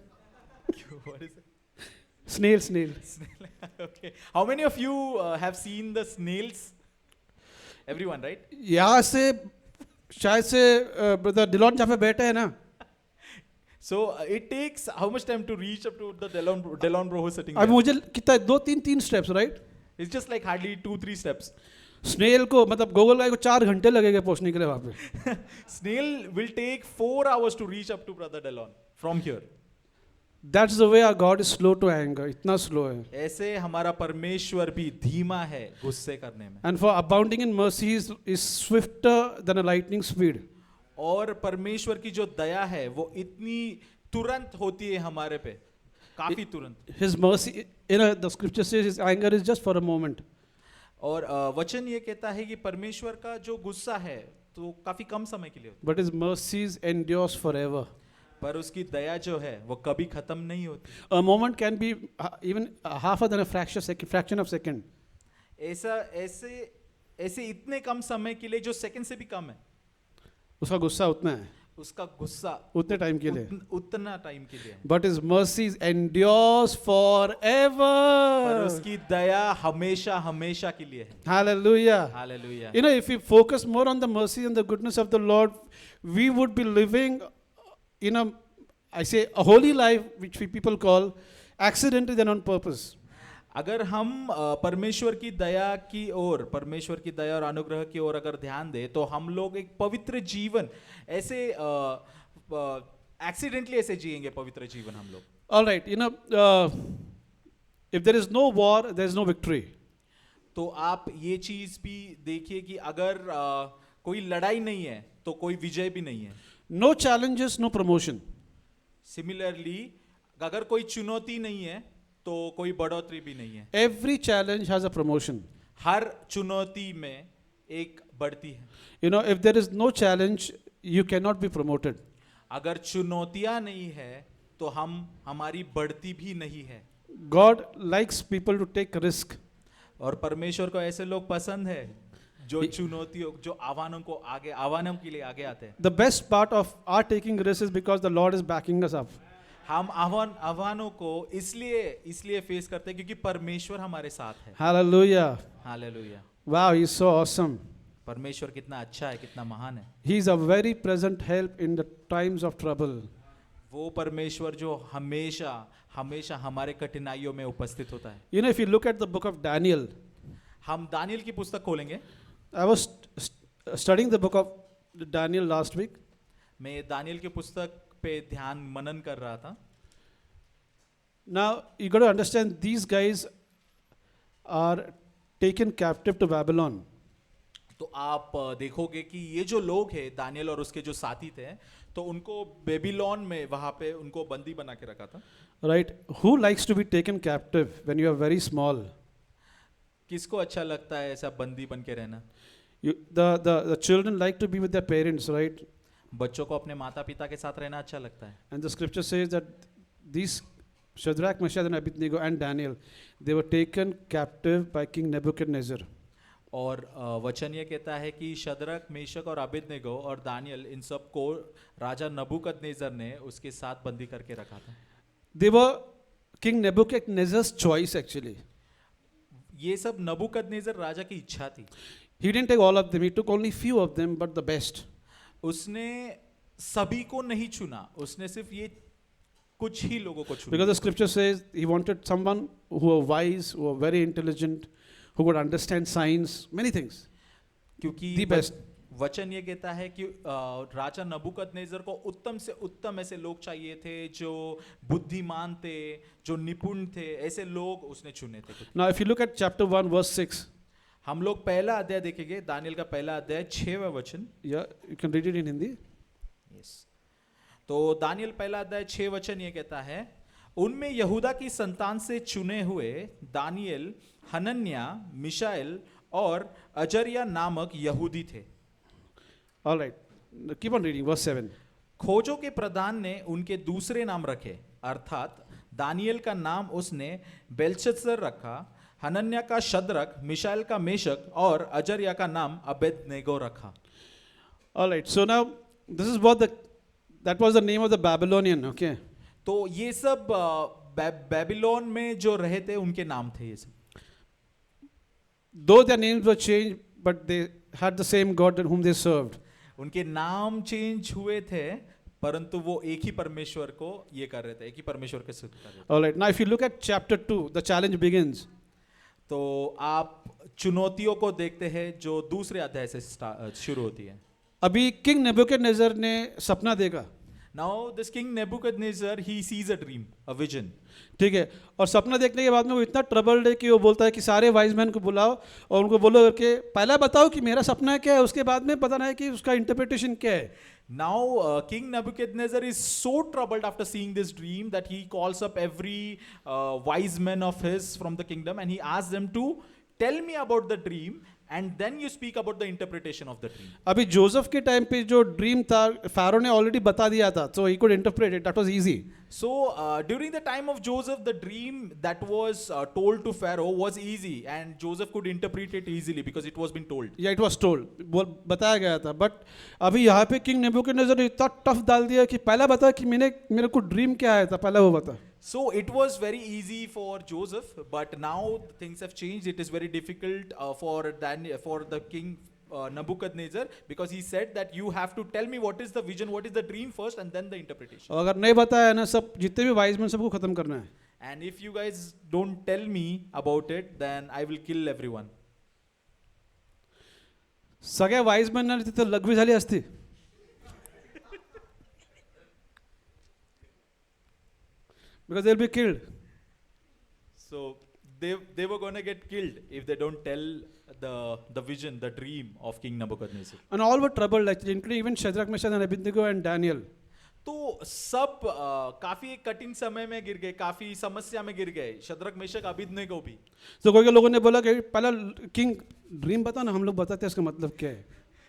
What is it? snail. Okay. How many of you have seen the snails? Everyone, right? यहाँ से शायद से ब्रदर डिलॉन जहाँ पे बैठे हैं ना, So it takes how much time to reach up to the Delon bro who's sitting अब there? मुझे कितना 2-3 steps, right? It's just like hardly 2-3 steps. Snail को, मतलब गोगल गाय को 4 घंटे लगेगा पहुंचने के लिए वहां पे। Snail will take 4 hours to reach up to brother Delon from here. That's the way our God is slow to anger. इतना स्लो है। ऐसे हमारा परमेश्वर भी धीमा है गुस्से करने में। And for abounding in mercy is swifter than a lightning speed. और परमेश्वर की जो दया है वो इतनी तुरंत होती है हमारे पे, काफी तुरंत। His mercy, the scripture says his anger is just for a moment. और वचन ये कहता है कि परमेश्वर का जो गुस्सा है तो काफी कम समय के लिए होता But his mercies endures forever. है, पर उसकी दया जो है वो कभी खत्म नहीं होती। A moment can be even half than a fraction of second. ऐसे इतने कम समय के लिए जो सेकंड से भी कम है, उसका गुस्सा उतना है, उसका गुस्सा उतने टाइम के लिए। उतना टाइम के लिए, But his mercies endures forever. पर उसकी दया हमेशा हमेशा के लिए है। Hallelujah. Hallelujah. You know, if we focus more on the mercy and the goodness of the Lord, we would be living in a holy life, which we people call accidentally than on purpose. अगर हम परमेश्वर की दया की ओर, परमेश्वर की दया और अनुग्रह की ओर अगर ध्यान दें तो हम लोग एक पवित्र जीवन ऐसे एक्सीडेंटली ऐसे जिएंगे पवित्र जीवन हम लोग. All right, if there is no war, there is no victory. तो आप ये चीज भी देखिए कि अगर कोई लड़ाई नहीं है तो कोई विजय भी नहीं है. No challenges, no promotion. Similarly अगर कोई चुनौती नहीं है तो कोई बढ़ोतरी भी नहीं है. Every challenge has a promotion. हर चुनौती में एक बढ़ती है. If there is no challenge, you cannot be promoted. अगर चुनौतियां नहीं है तो हमारी बढ़ती भी नहीं है. God likes people to take risk. और परमेश्वर को ऐसे लोग पसंद है जो चुनौतियों, जो आह्वानों के लिए आगे आते हैं. The best part of our taking risk is because the Lord is backing us up. हम आह्वानों को इसलिए फेस करते हैं क्योंकि परमेश्वर हमारे साथ है. Hallelujah. Hallelujah. Wow, He's so awesome. परमेश्वर कितना अच्छा है, कितना महान है. He is a very present help in the times of trouble. वो परमेश्वर जो हमेशा हमारे कठिनाइयों में उपस्थित होता है. If you look at the book of Daniel, हम दानियल की पुस्तक खोलेंगे. I was studying the book of Daniel last week. मैं दानियल की पुस्तक पे ध्यान मनन कर रहा था. Now, you got to understand, these guys are taken captive to Babylon. तो आप देखोगे कि ये जो लोग हैं दानियल और उसके जो साथी थे तो उनको बेबीलोन में वहां पे उनको बंदी बना के रखा था. Right? Who likes to be taken captive when you are very small? किसको अच्छा लगता है ऐसा बंदी बन के रहना? The children like to be with their parents, right? बच्चों को अपने माता पिता के साथ रहना अच्छा लगता है. And the scripture says that these Shadrach, Meshach and Abednego and Daniel, they were taken captive by King Nebuchadnezzar. और वचन ये कहता है कि शद्रक, मेशक और अबेदनेगो और दानियल इन सब को राजा नबूकदनेस्सर ने उसके साथ बंदी करके रखा था. They were King Nebuchadnezzar's choice actually. ये सब नबूकदनेस्सर राजा की इच्छा थी. He didn't take all of them, he took only few of them, but the best. उसने सभी को नहीं चुना, उसने सिर्फ ये कुछ ही लोगों को चुना. Because the scripture says he wanted someone who were wise, who were very intelligent, who could understand science, many things. क्योंकि The best. वचन ये कहता है कि राजा नबूकदनेस्सर को उत्तम से उत्तम ऐसे लोग चाहिए थे जो बुद्धिमान थे, जो निपुण थे, ऐसे लोग उसने चुने थे. Now if you look at chapter 1 verse 6, हम लोग पहला अध्याय देखेंगे, दानियल का पहला अध्याय 6वां वचन. yeah, you can read it in Hindi. Yes. तो दानियल पहला अध्याय 6 वचन ये कहता है, उनमें यहूदा की संतान से चुने हुए दानियल, हनन्या, मिशाएल और अजरिया नामक यहूदी थे. All right, keep on reading verse 7. खोजों के प्रधान ने उनके दूसरे नाम रखे, अर्थात दानियल का नाम उसने बेलशस्सर रखा, हनन्या का शद्रक, मिशाएल का मेशक और अजरिया का नाम अबेदनेगो रखा. All right, so now this is what that was the name of the Babylonian, okay? तो ये सब बेबीलोन में जो रहे थे उनके नाम थे ये सब. Though their names were changed, but they had the same God whom they served. उनके नाम चेंज हुए थे परंतु वो एक ही परमेश्वर को ये कर रहे थे, एक ही परमेश्वर के स्तुति कर रहे थे. All right, now if you look at chapter 2, the challenge begins. तो आप चुनौतियों को देखते हैं जो दूसरे अध्याय से शुरू होती है. अभी किंग नेबुकदनेस्सर ने सपना देखा. Now this king Nebuchadnezzar, he sees a dream, a vision. ठीक है, और सपना देखने के बाद में वो इतना ट्रबल्ड है कि वो बोलता है कि सारे वाइज मैन को बुलाओ और उनको बोलो करके पहला बताओ कि मेरा सपना क्या है, उसके बाद में पता नहीं कि उसका इंटरप्रिटेशन क्या है. Now King Nebuchadnezzar is so troubled after seeing this dream that he calls up every wise man of his from the kingdom and he asks them to tell me about the dream and then you speak about the interpretation of the dream. अभी जोसेफ के टाइम पे जो ड्रीम था फारो ने ऑलरेडी बता दिया था, so he could interpret it, that was easy. So during the time of Joseph, the dream that was told to Pharaoh was easy and Joseph could interpret it easily because it was been told. Yeah, it was told, बताया गया था. बट अभी यहाँ पे किंग नेबुकदनेस्सर ने इतना टफ डाल दिया कि पहला बता कि मेरे को ड्रीम क्या आया था, पहला वो बता. So it was very easy for Joseph, but now things have changed. It is very difficult for the king Nebuchadnezzar because he said that you have to tell me what is the vision, what is the dream first, and then the interpretation. अगर नहीं बताया ना, सब जितने भी वाइज मैन सबको खत्म करना है. and if you guys don't tell me about it, then I will kill everyone. सगळ्या वाईज मॅनना तिथं लघवी झाली असती. Because they'll be killed. So they were going to get killed if they don't tell the vision, the dream of King Nebuchadnezzar. And all were troubled, actually, including even Shadrach, Meshach, and Abednego and Daniel. तो सब काफी एक कठिन समय में गिर गए, काफी समस्या में गिर गए, शद्रक मेशक अबेदnego भी. तो कोई लोगों ने बोला कि पहला किंग ड्रीम बता ना, हम लोग बताते हैं इसका मतलब क्या है.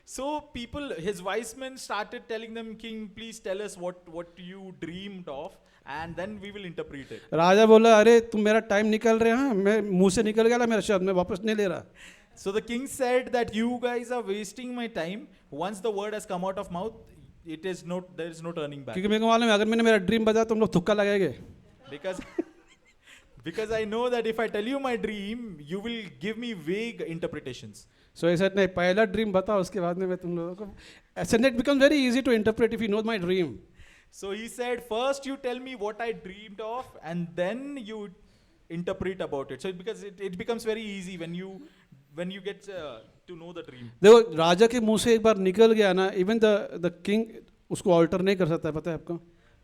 So people, his wise men started telling them, King, please tell us what you dreamed of, and then we will interpret it. राजा बोला, अरे तुम मेरा टाइम निकल रहे हैं, मैं मुंह से निकल गया मेरा शब्द, मैं वापस नहीं ले रहा. So the king said that you guys are wasting my time. Once the word has come out of mouth, there is no turning back. क्योंकि मेरे को मालूम है अगर मैंने मेरा ड्रीम बताया तुम लोग थुक्का लगाएंगे. Because I know that if I tell you my dream, you will give me vague interpretations. So I said नहीं, पहला ड्रीम बताओ, उसके बाद में मैं तुम लोगों को. And it becomes very easy to interpret if you know my dream. So he said, first you tell me what I dreamed of, and then you interpret about it. So it becomes very easy when you get to know the dream. देखो राजा के मुंह से एक बार निकल गया ना, even the king उसको alter नहीं कर सकता है, पता है आपको.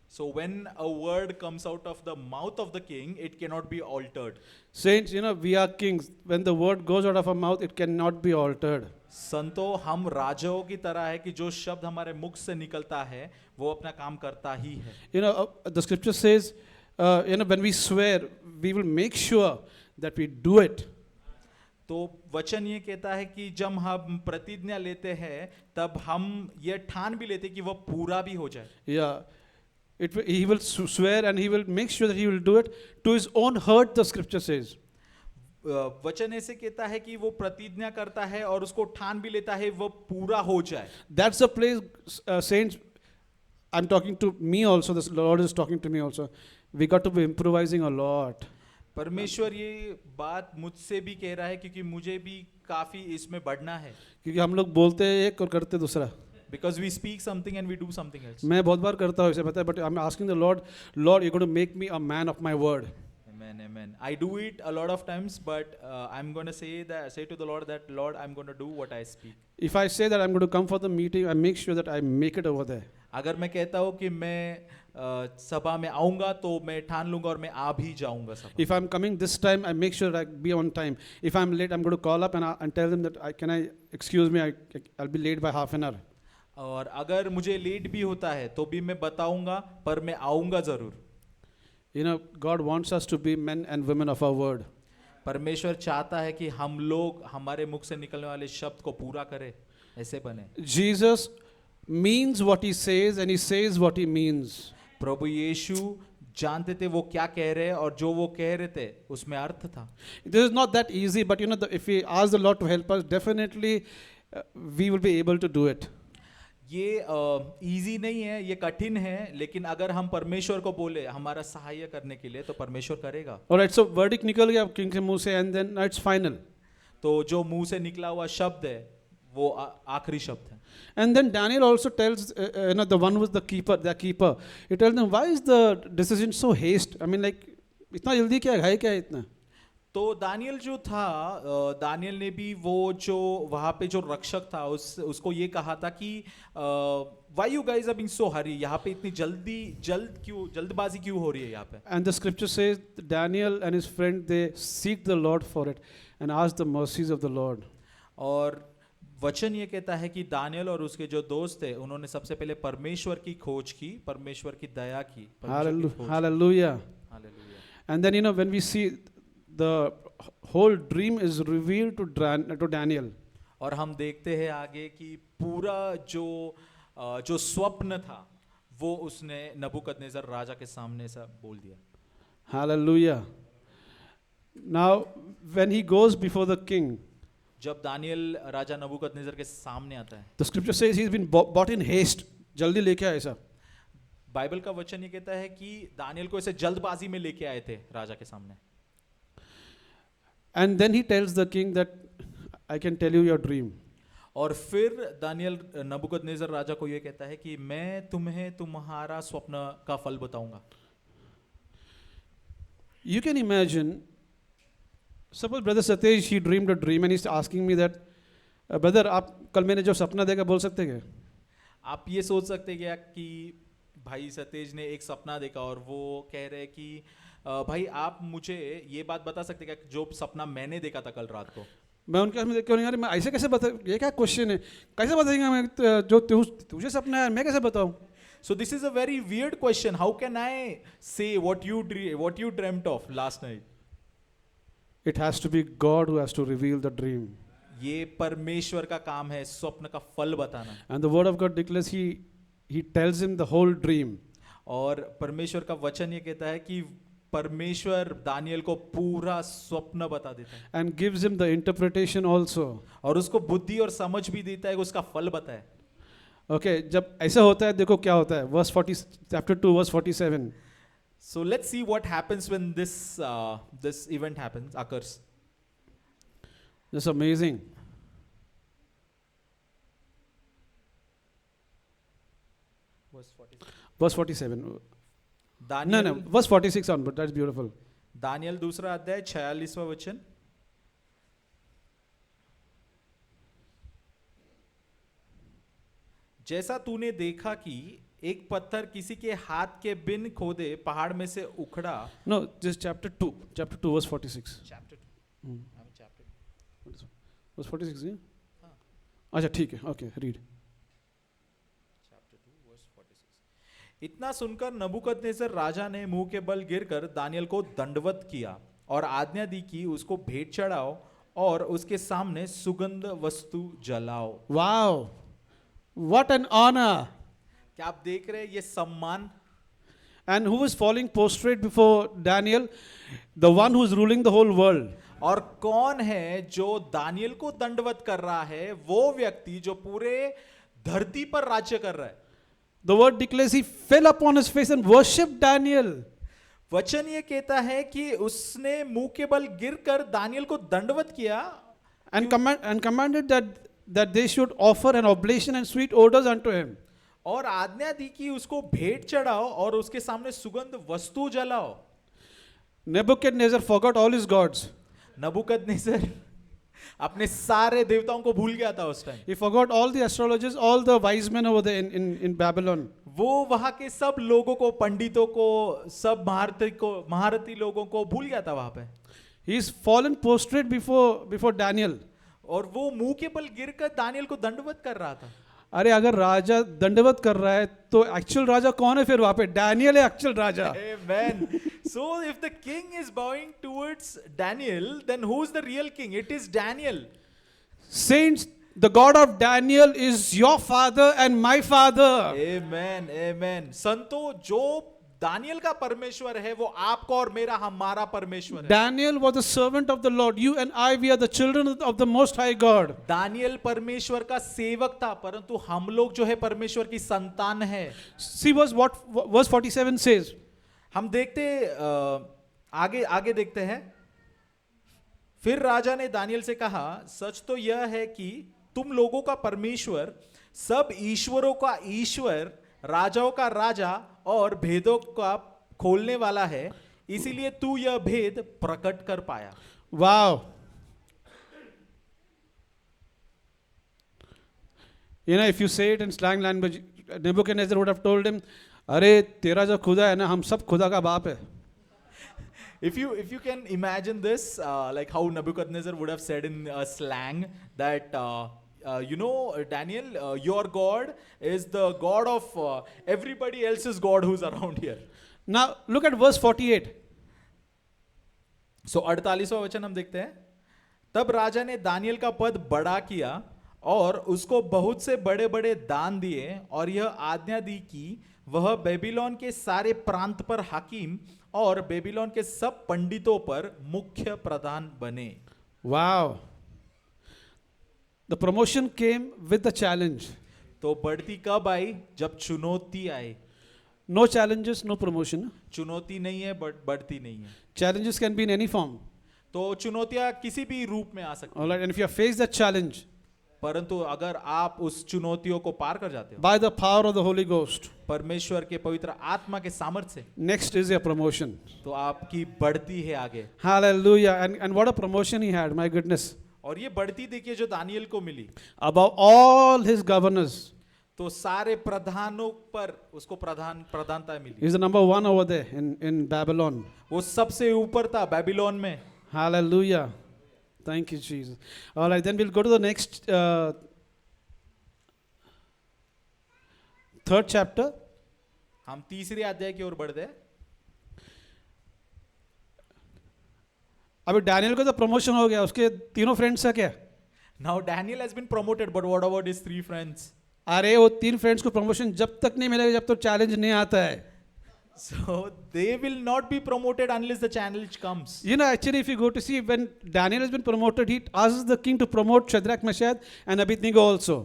So when a word comes out of the mouth of the king, it cannot be altered. Saints, we are kings. When the word goes out of our mouth, it cannot be altered. संतो, हम राजाओं की तरह है कि जो शब्द हमारे मुख से निकलता है वो अपना काम करता ही है. The scripture says, when we swear, we will make sure that we do it. तो वचन ये कहता है कि जब हम प्रतिज्ञा लेते हैं तब हम ये ठान भी लेते हैं कि वो पूरा भी हो जाए. Yeah. He will swear and he will make sure that he will do it to his own hurt, the scripture says. वचन ऐसे कहता है कि वो प्रतिज्ञा करता है और उसको ठान भी लेता है वो पूरा हो जाए. That's the place, saints, I'm talking to me also, the Lord is talking to me also. We got to be improvising a lot. परमेश्वर ये बात मुझसे भी कह रहा है क्योंकि मुझे भी काफी इसमें बढ़ना है. क्योंकि हम लोग बोलते हैं एक और करते दूसरा. Because we speak something and we do something else. मैं बहुत बार करता हूँ इसे, पता है, but I'm asking the Lord, you're going to make me a man of my word. Amen. I do it a lot of times, but I'm going to say to the Lord that, Lord, I'm going to do what I speak. If I say that I'm going to come for the meeting, I make sure that I make it over there. अगर मैं कहता हूँ कि मैं सभा में आऊँगा तो मैं ठान लूँगा और मैं आ भी जाऊँगा सभा. If I'm coming this time, I make sure that I be on time. If I'm late, I'm going to call up and tell them that excuse me, I'll be late by half an hour. और अगर मुझे लेट भी होता है तो भी मैं बताऊँगा पर मैं आऊँगा ज़रूर. God wants us to be men and women of our word. परमेश्वर चाहता है कि हम लोग हमारे मुख से निकलने वाले शब्द को पूरा करें, ऐसे बने. Jesus means what he says and he says what he means. प्रभु यीशु जानते थे वो क्या कह रहे हैं और जो वो कह रहे थे उसमें अर्थ था. This is not that easy, but if we ask the Lord to help us, definitely we will be able to do it. ये इजी नहीं है, ये कठिन है, लेकिन अगर हम परमेश्वर को बोले हमारा सहाय करने के लिए तो परमेश्वर करेगा. Alright, so verdict निकल गया किंग के मुंह से and then it's final. तो जो मुंह से निकला हुआ शब्द है वो आखिरी शब्द है. And then Daniel also tells the one who was the keeper, he tells them, why is the decision so haste? I mean, like इतना जल्दी क्या है क्या इतना. तो दानियल जो था, दानियल ने भी वो जो वहाँ पे जो रक्षक था उसको ये कहा था कि why you guys are being so hurry, यहाँ पे इतनी जल्दबाजी क्यों हो रही है यहाँ पे. And the scripture says Daniel and his friend, they seek the Lord for it and ask the mercies of the Lord. और वचन ये कहता है कि दानियल और उसके जो दोस्त थे उन्होंने सबसे पहले परमेश्वर की खोज की, परमेश्वर की दया की. Hallelujah. And then when we see the whole dream is revealed to Daniel. और हम देखते हैं आगे कि पूरा जो स्वप्न था वो उसने नबूकदनेस्सर राजा के सामने से बोल दिया. Hallelujah. Now when he goes before the king, जब दानियल राजा नबूकदनेस्सर के सामने आता है, the scripture says he's been bought in haste. जल्दी लेके आए सब. बाइबल का वचन ये कहता है कि दानियल को ऐसे जल्दबाजी में लेके आए थे राजा के सामने. And then he tells the king that I can tell you your dream. और फिर दानियल नबूकदनेस्सर राजा को ये कहता है कि मैं तुम्हें तुम्हारा स्वप्न का फल बताऊंगा. You can imagine, suppose Brother Satish, he dreamed a dream and he's asking me that, brother, आप कल मैंने जो सपना देखा बोल सकते क्या? आप ये सोच सकते क्या कि भाई सतेज ने एक सपना देखा और वो कह रहे कि भाई आप मुझे ये बात बता सकते क्या जो सपना मैंने देखा था कल रात को? मैं उनके हाथ में देख के यार मैं ऐसे कैसे बता, ये क्या क्वेश्चन है, कैसे बताएंगे मैं जो तुझे सपना है मैं कैसे बताऊं? So this is a very weird question. How can I say what you dreamt of last night? It has to be God who has to reveal the dream. ये परमेश्वर का काम है स्वप्न का फल बताना. And the word of God declares he tells him the whole dream. और परमेश्वर का वचन ये कहता है कि परमेश्वर दानियल को पूरा स्वप्न बता देता है. And gives him the interpretation also. और उसको बुद्धि और समझ भी देता है कि उसका फल बताए. Okay, जब ऐसा होता है देखो क्या होता है. Verse 40, chapter 2, verse 47. So let's see what happens when this event occurs. Just amazing. Verse 47. Daniel No, verse 46 on, but that's beautiful. Daniel दूसरा अध्याय 46वां वचन. जैसा तूने देखा कि एक पत्थर किसी के हाथ के बिन खोदे पहाड़ में से उखड़ा. No, just chapter 2, verse 46. Chapter 2. I'm in chapter 2. Verse 46, yeah? अच्छा ठीक है, okay, read. Chapter 2 verse 46. इतना सुनकर नबूकदनेस्सर राजा ने मुंह के बल गिरकर दानियल को दंडवत किया और आज्ञा दी कि उसको भेंट चढ़ाओ और उसके सामने सुगंध वस्तु जलाओ. Wow, what an honor. क्या आप देख रहे हैं ये सम्मान? And who was falling prostrate before Daniel? The one who is ruling the whole world. और कौन है जो दानियल को दंडवत कर रहा है? वो व्यक्ति जो पूरे धरती पर राज्य कर रहा है. The word declares he fell upon his face and worshipped Daniel. वचन ये कहता है कि उसने मुंह के बल गिरकर दानियल को दंडवत किया And commanded that they should offer an oblation and sweet odors unto him. और आज्ञा दी कि उसको भेंट चढ़ाओ और उसके सामने सुगंध वस्तु जलाओ. Nebuchadnezzar forgot all his gods. नबूकदनेस्सर अपने सारे देवताओं को भूल गया था उस time. He forgot all the astrologers, all the wise men over there in Babylon. वो वहां के सब लोगों को, पंडितों को, सब महारथी लोगों को भूल गया था वहां पे. He is fallen prostrate before Daniel. और वो मुंह के बल गिरकर दानियल को दंडवत कर रहा था. अरे अगर राजा दंडवत कर रहा है तो एक्चुअल राजा कौन है फिर वहां पे? डैनियल है actual Raja. Amen. So if the king is bowing towards Daniel, then who's the real king? It is Daniel. Saints, the God of Daniel is your father and my father. Amen. Amen. संतो, जो दानियल का परमेश्वर है वो आपका और मेरा, हमारा परमेश्वर है. Daniel was a servant of the Lord. You and I, we are the children of the Most High God. Daniel परमेश्वर का सेवक था, परंतु हम लोग जो है परमेश्वर की संतान है. See what verse 47 says. हम देखते आगे देखते हैं. फिर राजा ने दानियल से कहा, सच तो यह है कि तुम लोगों का परमेश्वर सब ईश्वरों का ईश्वर, राजाओं का राजा और भेदों का खोलने वाला है, इसीलिए तू यह भेद प्रकट कर पाया. Wow. You know, if you say it in slang language, Nebuchadnezzar would have told him, अरे तेरा जो खुदा है ना, हम सब खुदा का बाप है. If you can imagine this, like how Nebuchadnezzar would have said in slang that you know, Daniel, your God is the God of everybody else's God who's around here. Now look at verse 48. So 48वां वचन हम देखते हैं. तब राजा ने दानियल का पद बड़ा किया और उसको बहुत से बड़े बड़े दान दिए और यह आज्ञा दी कि वह बेबीलोन के सारे प्रांत पर हाकिम और बेबीलोन के सब पंडितों पर मुख्य प्रधान बने. Wow. The promotion came with the challenge. तो बढ़ती कब आई? जब चुनौती आई. No challenges, no promotion. चुनौती नहीं है, बढ़ती नहीं है. Challenges can be in any form. तो चुनौतियां किसी भी रूप में आ सकती All right, and if you have faced that challenge, परंतु अगर आप उस चुनौतियों को पार कर जाते हो by the power of the Holy Ghost, परमेश्वर के पवित्र आत्मा के सामर्थ्य से, next is your promotion. तो आपकी बढ़ती है आगे। Hallelujah. And what a promotion he had, my goodness. और ये बढ़ती देखिए जो दानियल को मिली, Above all his governors, तो सारे प्रधानों पर उसको प्रधानता मिली। he's the number one over there in Babylon. वो सबसे ऊपर था बेबीलोन में। Hallelujah. Thank you, Jesus. All right, then we'll go to the next third chapter. हम तीसरे अध्याय की ओर बढ़ते हैं। अभी डैनियल को तो प्रमोशन हो गया, उसके तीनों फ्रेंड्स है क्या? Now Daniel has been promoted, but what about his 3 friends? अरे वो 3 फ्रेंड्स को प्रमोशन जब तक नहीं मिलेगा जब तक चैलेंज नहीं आता है. So they will not be promoted unless the challenge comes. You know, actually, if you go to see when Daniel has been promoted, he asks the king to promote Shadrach, Meshach, and Abednego also.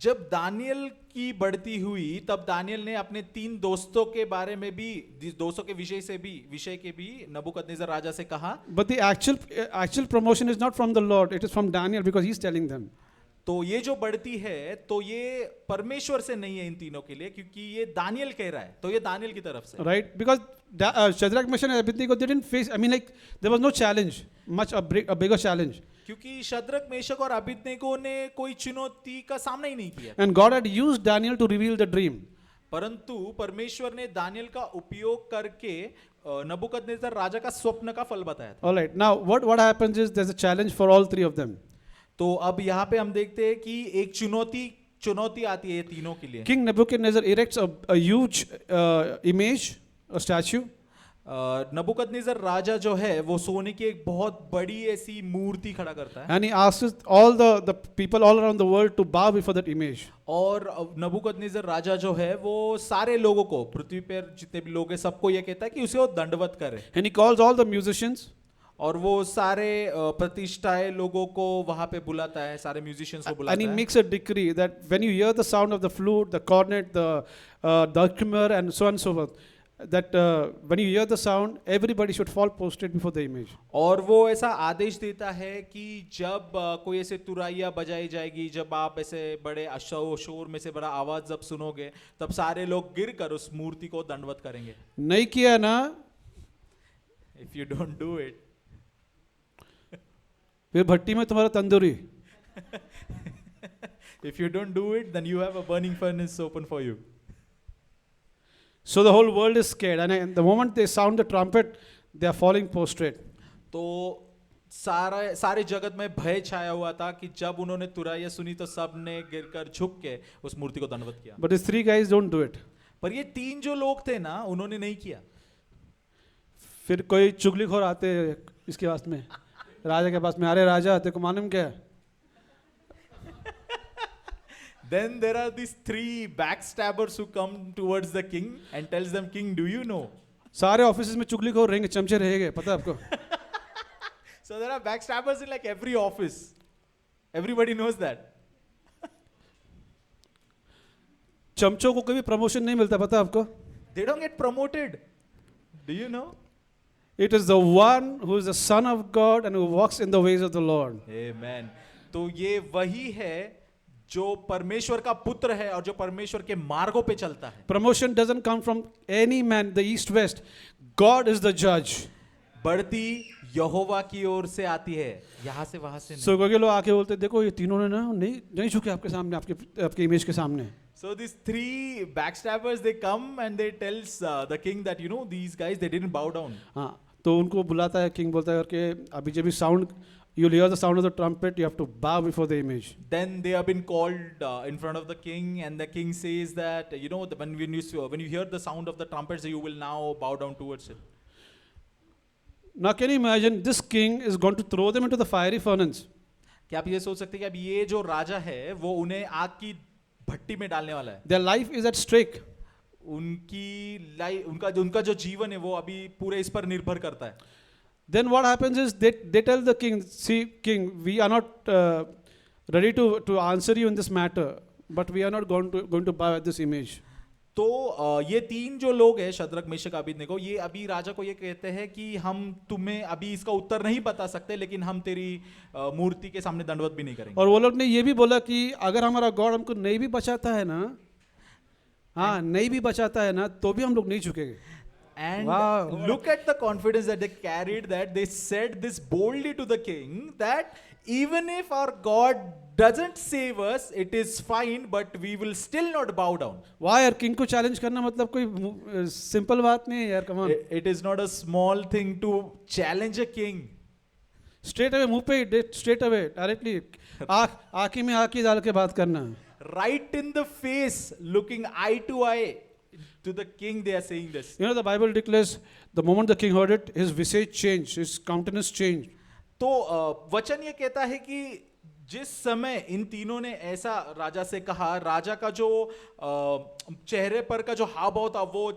जब दानियल की बढ़ती हुई तब दानियल ने अपने 3 दोस्तों के बारे में भी, दोस्तों के विषय के भी नबूकदनेस्सर राजा से कहा। But the actual promotion is not from the Lord; it is from Daniel because he's telling them. तो ये जो बढ़ती है तो ये परमेश्वर से नहीं है इन तीनों के लिए, क्योंकि ये दानियल कह रहा है, तो ये दानियल की तरफ से। Right? Because Shadrach, Meshach, and Abednego they didn't face. I mean, like there was no challenge, much a bigger challenge. क्योंकि शद्रक, मेशक और अबेदnego ने कोई चुनौती का सामना ही नहीं किया। And God had used Daniel to reveal the dream. परंतु परमेश्वर ने दानियल का उपयोग करके नबूकदनेस्सर राजा का स्वप्न का फल बताया था। All right. Now, what happens is there's a challenge for all 3 of them. तो अब यहाँ पे हम देखते हैं कि एक चुनौती आती है ये तीनों के लिए। King Nebuchadnezzar erects a huge image, a statue. नबूकदनेस्सर राजा जो है वो सोने की एक बहुत बड़ी ऐसी मूर्ति खड़ा करता है। And he asks all the people all around the world to bow before that image. और नबूकदनेस्सर राजा जो है वो सारे लोगों को, पृथ्वी पर जितने भी लोग हैं सबको ये कहता है कि उसे वो दंडवत करे। And he calls all the musicians. और वो सारे प्रतिष्ठाए लोगों को वहां पे बुलाता है, सारे म्यूजिशियंस को बुलाता And he है। makes a decree that when you hear the sound of the flute, the cornet, the dulcimer, and so on and so forth, that when you hear the sound, everybody should fall prostrate before the image. और वो ऐसा आदेश देता है कि जब कोई ऐसे तुरैया बजाई जाएगी, जब आप ऐसे बड़े शोर में से बड़ा आवाज जब सुनोगे, तब सारे लोग गिर कर उस मूर्ति को दंडवत करेंगे। नहीं किया ना, If you don't do it, फिर भट्टी में तुम्हारा tandoori. if you don't do it, then you have a burning furnace open for you. So the whole world is scared, and the moment they sound the trumpet, they are falling prostrate. तो सारे जगत में भय छाया हुआ था कि जब उन्होंने तुरैया सुनी तो सब ने गिरकर झुक के उस मूर्ति को दंडवत किया। But these 3 guys don't do it. पर ये 3 जो लोग थे ना, उन्होंने नहीं किया। फिर कोई चुगलीखोर आते इसके पास में, राजा के पास में, अरे राजा तेरे को मालूम क्या है? Then there are these 3 backstabbers who come towards the king and tells them, King, do you know? सारे ऑफिस में चुगलीखोर रहेंगे, चमचे रहेंगे, पता है आपको? So there are backstabbers in like every office. Everybody knows that. चमचों को कभी प्रमोशन नहीं मिलता, पता है आपको? They don't get promoted. Do you know? It is the one who is the son of God and who walks in the ways of the Lord. Amen. तो ये वही है जो परमेश्वर का पुत्र है और जो परमेश्वर के मार्गों पे चलता है। Promotion doesn't come from any man, the east west. God is the judge. बढ़ती यहोवा की ओर से आती है, यहाँ से वहां से नहीं। So कोई लोग आके बोलते देखो ये तीनों ने ना नहीं झुके आपके सामने, आपके इमेज के सामने. So these 3 backstabbers, they come and they tells the king that, you know, these guys, they didn't bow down. हाँ, तो उनको बुलाता है, किंग बोलता है कि अभी जब भी sound, you'll hear the sound of the trumpet, you have to bow before the image. Then they have been called in front of the king, and the king says that, you know, when you hear the sound of the trumpets, you will now bow down towards it. Now can you imagine this king is going to throw them into the fiery furnace? क्या आप ये सोच सकते हैं कि अब ये जो राजा है वो उन्हें आग की भट्टी में डालने वाला है? Their life is at stake. उनका जो जीवन है वो अभी पूरे इस पर निर्भर करता है। Then what happens is they tell the king, see king, we are not ready to answer you in this matter, but we are not going to bow at this image. तो ये तीन जो लोग हैं शद्रक मेशक अबेदनगो, ये अभी राजा को ये कहते हैं कि हम तुम्हें अभी इसका उत्तर नहीं बता सकते, लेकिन हम तेरी मूर्ति के सामने दंडवत भी नहीं करेंगे। और वो लोग ने ये भी बोला कि अगर हमारा गॉड हमको नहीं भी बचाता है ना, हाँ नहीं भी बचाता है ना, तो भी हम लोग नहीं झुकेंगे। And Wow. look at the confidence that they carried, that they said this boldly to the king, that even if our God doesn't save us, it is fine, but we will still not bow down. वाह यार, किंग को चैलेंज करना मतलब कोई सिंपल बात नहीं है यार, come on. It is not a small thing to challenge a king. Straight away, मुंह पे स्ट्रेट अवे, डायरेक्टली आंखी में आंखी डाल के बात करना। Right in the face, looking eye to eye to the king, they are saying this. You know, the Bible declares the moment the king heard it, his visage changed, his countenance changed. तो वचन ये कहता है कि जिस समय इन तीनों ने ऐसा राजा से कहा, राजा का जो चेहरे पर का जो हाव भाव था वो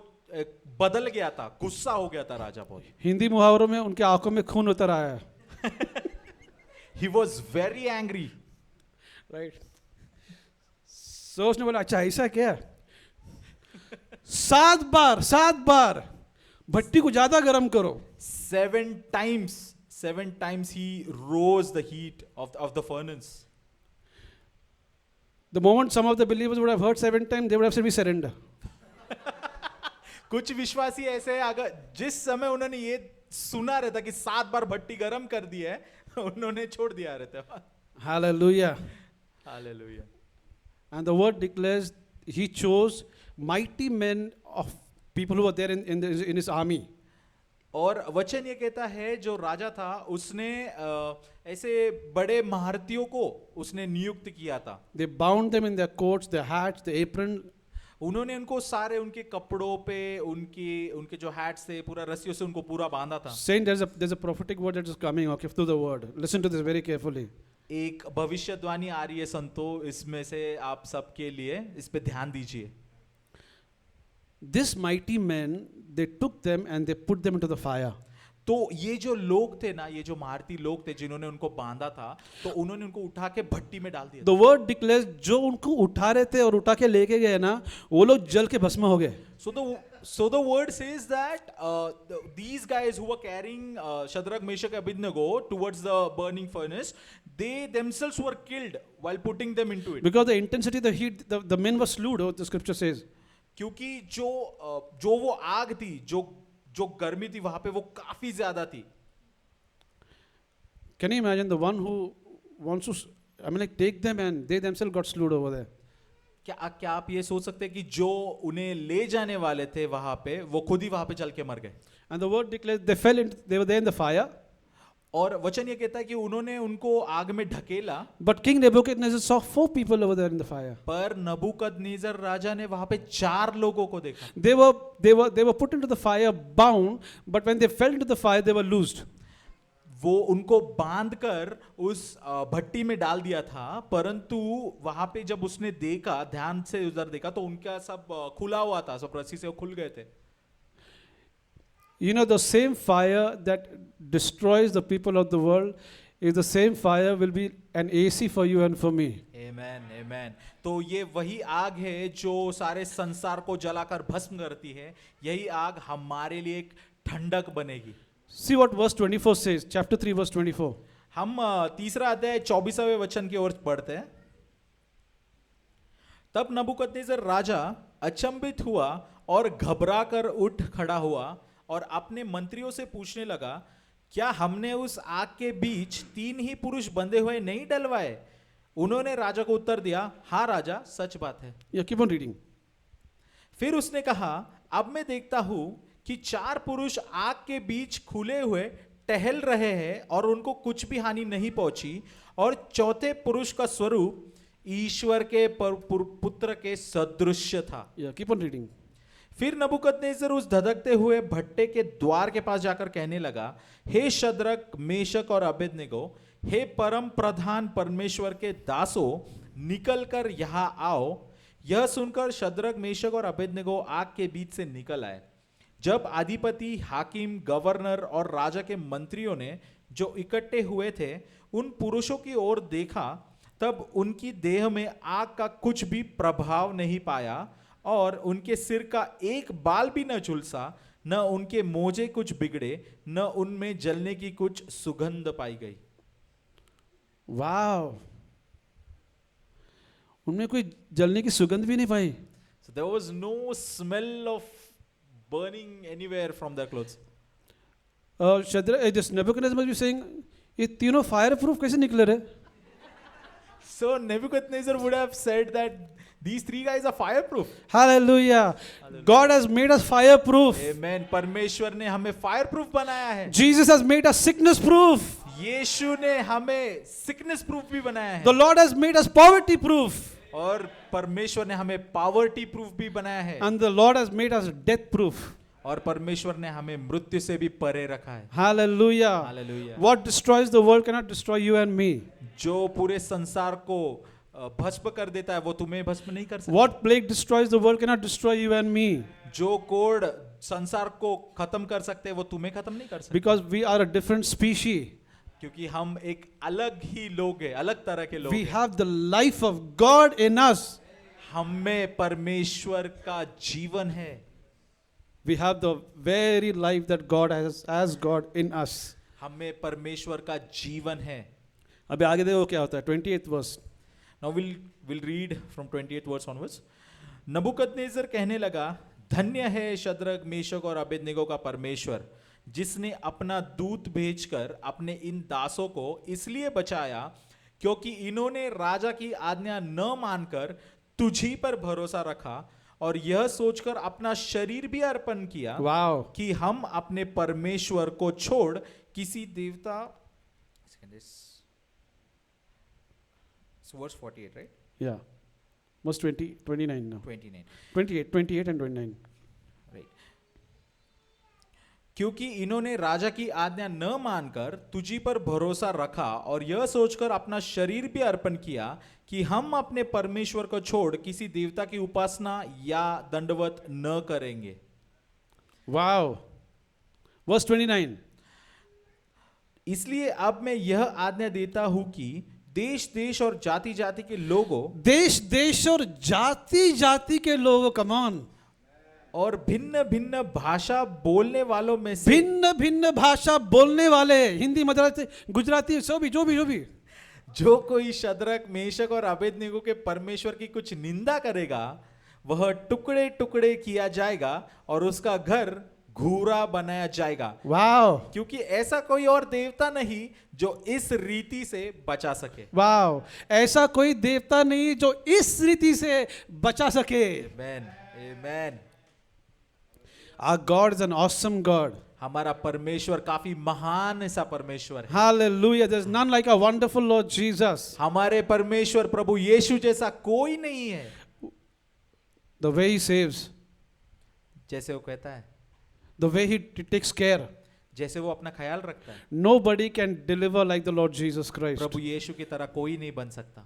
बदल गया था, गुस्सा हो गया था राजा बहुत। हिंदी मुहावरों में उनके आंखों में खून उतर आया। He was very angry. Right. So उसने बोला अच्छा ऐसा क्या, 7 बार भट्टी को ज्यादा गर्म करो। 7 times he rose the heat of the furnace. The moment some of the believers would have heard 7 times, they would have said we surrender. कुछ विश्वासी ऐसे हैं, अगर जिस समय उन्होंने ये सुना रहता कि 7 बार भट्टी गर्म कर दी है, उन्होंने छोड़ दिया रहता। Hallelujah. Hallelujah. And the word declares he chose mighty men of people who were there in his army. और वचन ये कहता है जो राजा था उसने ऐसे बड़े महारथियों को उसने नियुक्त किया था। They bound them in their coats, their hats, the apron. उन्होंने उनको सारे उनके कपड़ों पे उनके जो हैट्स थे पूरा रस्सियों से उनको पूरा बांधा था। Saying there's a prophetic word that is coming, okay, through the word. Listen to this very carefully. एक भविष्यवाणी आ रही है संतो, इसमें से आप सबके लिए इस पे ध्यान दीजिए। This mighty men, they took them and they put them into the fire. तो ये जो लोग थे ना, ये जो महारथी लोग थे जिन्होंने उनको बांधा था, तो उन्होंने उनको उठा के भट्टी में डाल दिया। The word declares जो उनको उठा रहे थे और उठा के लेके गए ना, वो लोग जल के भस्म हो गए। So the word says that these guys who were carrying Shadrach, Meshach, Abednego towards the burning furnace, they themselves were killed while putting them into it. Because the intensity, the heat, the men were slew, the scripture says. क्योंकि जो वो आग थी, जो गर्मी थी वहां पे वो काफी ज्यादा थी। Can you imagine the one who wants to, I mean, like, take them and they themselves got slewed over there? क्या आप ये सोच सकते हैं कि जो उन्हें ले जाने वाले थे वहां पे, वो खुद ही वहां पे चल के मर गए। And the word declares they were there in the fire. और वचन ये कहता है कि उन्होंने उनको आग में ढकेला। But King Nebuchadnezzar saw 4 people over there in the fire. पर नबूकदनेस्सर राजा ने वहां पे 4 लोगों को देखा। They were put into the fire bound, but when they fell into the fire, they were loosed. वो उनको बांध कर उस भट्टी में डाल दिया था, परंतु वहां पे जब उसने देखा, ध्यान से उधर देखा, तो उनका सब खुला हुआ था, सब रस्सी से वो खुल गए थे। You know, the same fire that destroys the people of the world is the same fire will be an AC for you and for me. Amen, amen. तो ये वही आग है जो सारे संसार को जलाकर भस्म करती है, यही आग हमारे लिए एक ठंडक बनेगी। See what verse 24 says, chapter 3 verse 24. हम तीसरा अध्याय 24वें वचन की ओर पढ़ते हैं। तब नबूकदनेस्सर राजा अचंभित हुआ और घबरा कर उठ खड़ा हुआ और अपने मंत्रियों से पूछने लगा, क्या हमने उस आग के बीच 3 ही पुरुष बंधे हुए नहीं डलवाए? उन्होंने राजा को उत्तर दिया, हाँ राजा, सच बात है। Yeah, keep on reading. फिर उसने कहा, अब मैं देखता हूं कि 4 पुरुष आग के बीच खुले हुए टहल रहे हैं और उनको कुछ भी हानि नहीं पहुंची, और चौथे पुरुष का स्वरूप ईश्वर के पुत्र के सदृश था। Yeah, keep on reading. फिर नबूकदनेस्सर उस धधकते हुए भट्टे के द्वार के पास जाकर कहने लगा, हे शद्रक, मेशक और अबेदनगो, हे परम प्रधान परमेश्वर के दासों, निकल कर यहां आओ। यह सुनकर शद्रक, मेशक और अबेदनगो आग के बीच से निकल आए। जब अधिपति, हाकिम, गवर्नर और राजा के मंत्रियों ने जो इकट्ठे हुए थे उन पुरुषों की ओर देखा, तब उनकी देह में आग का कुछ भी प्रभाव नहीं पाया और उनके सिर का एक बाल भी न झुलसा, न उनके मोजे कुछ बिगड़े, न उनमें जलने की कुछ सुगंध पाई गई। वाव, उनमें कोई जलने की सुगंध भी नहीं पाई. So there was no smell of burning anywhere from their clothes. This Nebuchadnezzar must be saying, ये तीनों फायर प्रूफ कैसे निकले रे? So Nebuchadnezzar would have said that these three guys are fireproof. Hallelujah. God has made us fireproof. Amen. परमेश्वर ने हमें fireproof बनाया है. Jesus has made us sickness proof. यीशु ने हमें sickness proof भी बनाया है. The Lord has made us poverty proof. और परमेश्वर ने हमें poverty proof भी बनाया है. And the Lord has made us death proof. और परमेश्वर ने हमें मृत्यु से भी परे रखा है. Hallelujah. Hallelujah. What destroys the world cannot destroy you and me. जो पूरे संसार को भस्म कर देता है वो तुम्हें भस्म नहीं कर सकता. What plague destroys the world cannot destroy you and me. जो कोड़ संसार को खत्म कर सकते हैं वो तुम्हें खत्म नहीं कर सकते. Because we are a different species. क्योंकि हम एक अलग ही लोग हैं, अलग तरह के लोग We हैं. have the life of God in us. हमें परमेश्वर का जीवन है. We have the very life that God has as God in us. हमें परमेश्वर का जीवन है. अभी आगे देखो क्या होता है 28th verse. Now we'll read from 28th verse onwards. नबूकदनेस्सर कहने लगा, धन्य है शद्रक, मेशक और अबेदनगो का परमेश्वर, जिसने अपना दूत भेजकर अपने इन दासों को इसलिए बचाया क्योंकि इन्होंने राजा की आज्ञा न मानकर तुझी पर भरोसा रखा और यह सोचकर अपना शरीर भी अर्पण किया Wow. कि हम अपने परमेश्वर को छोड़ किसी देवता. So verse 48, right? Yeah. Verse 29 now. 29. 28 and 29. Right. क्योंकि इन्होंने राजा की आज्ञा न मानकर तुझी पर भरोसा रखा और यह सोचकर अपना शरीर भी अर्पण किया कि हम अपने परमेश्वर को छोड़ किसी देवता की उपासना या दंडवत न करेंगे. Wow. Verse 29. इसलिए अब मैं यह आज्ञा देता हूं कि देश देश और जाति जाति के लोगों, देश देश और जाति जाति के लोगों, come on. और भिन्न भिन्न भाषा बोलने वालों में से भिन्न भिन्न भाषा बोलने वाले, हिंदी, मराठी, गुजराती, जो भी जो कोई शद्रक, मेशक और अबेदनगो के परमेश्वर की कुछ निंदा करेगा वह टुकड़े टुकड़े किया जाएगा और उसका घर घूरा बनाया जाएगा. वाओ. क्योंकि ऐसा कोई और देवता नहीं जो इस रीति से बचा सके. वाओ, ऐसा कोई देवता नहीं जो इस रीति से बचा सके. Amen. Amen. Our God is an awesome God. हमारा परमेश्वर काफी महान ऐसा परमेश्वर है. Hallelujah. There's none like our wonderful Lord Jesus. हमारे परमेश्वर प्रभु यीशु जैसा कोई नहीं है. The way he saves, जैसे वो कहता है, the way he takes care. जैसे वो अपना ख्याल रखता है. Nobody can deliver like the Lord Jesus Christ. प्रभु यीशु की तरह कोई नहीं बन सकता.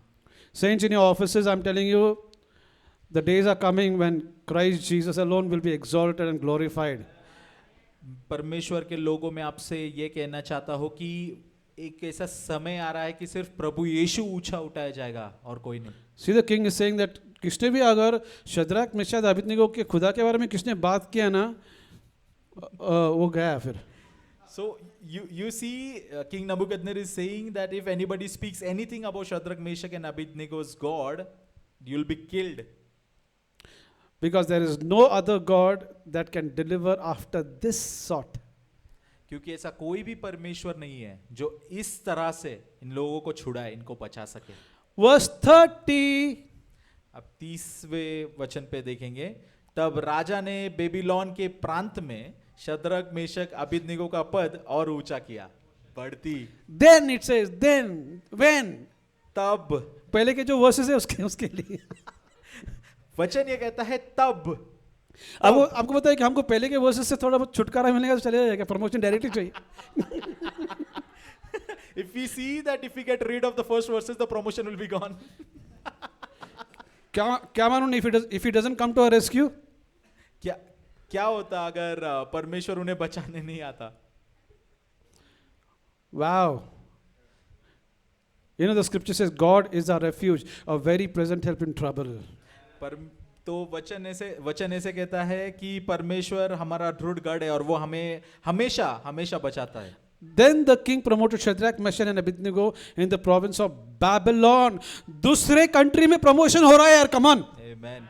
Saints, in your offices, I'm telling you, the days are coming when Christ Jesus alone will be exalted and glorified. परमेश्वर के लोगों में आपसे ये कहना चाहता हूँ कि एक ऐसा समय आ रहा है कि सिर्फ प्रभु यीशु ऊंचा उठाया जाएगा और कोई नहीं. See, the king is saying that किसने भी अगर शद्रक, मेशक, अबेदनगो के खुदा के बारे में किसने बात किया ना, वो गया फिर. So you see, King Nebuchadnezzar is saying that if anybody speaks anything about Shadrach, Meshach and Abednego's God, you'll be killed. Because there is no other God that can deliver after this sort. क्योंकि ऐसा कोई भी परमेश्वर नहीं है जो इस तरह से इन लोगों को छुड़ाए, इनको बचा सके. Verse 30. अब 30वें वचन पे देखेंगे. तब राजा ने बेबीलोन के प्रांत में शद्रक, मेशक, अबेदनगो का पद और ऊंचा किया. बढ़ती. Then it says, then, when. तब. पहले के जो वर्सेस है उसके लिए. वचन ये कहता है तब. अब वो आपको पता है कि हमको पहले के वर्सेस से थोड़ा बहुत छुटकारा मिलेगा तो चले जाएगा, प्रमोशन डायरेक्टली चाहिए. If we see that if we get rid of the first verses, the promotion will be gone. क्या मालूम if he doesn't come to our rescue? क्या होता अगर परमेश्वर उन्हें बचाने नहीं आता? Wow. You know the scripture says God is our refuge, a very present help in trouble. पर तो वचन ऐसे कहता है कि परमेश्वर हमारा दृढ़ गढ़ है और वो हमें हमेशा हमेशा बचाता है. Then the king promoted Shadrach, Meshach and Abednego in the province of Babylon. दूसरे कंट्री में प्रमोशन हो रहा है यार, come on. Amen.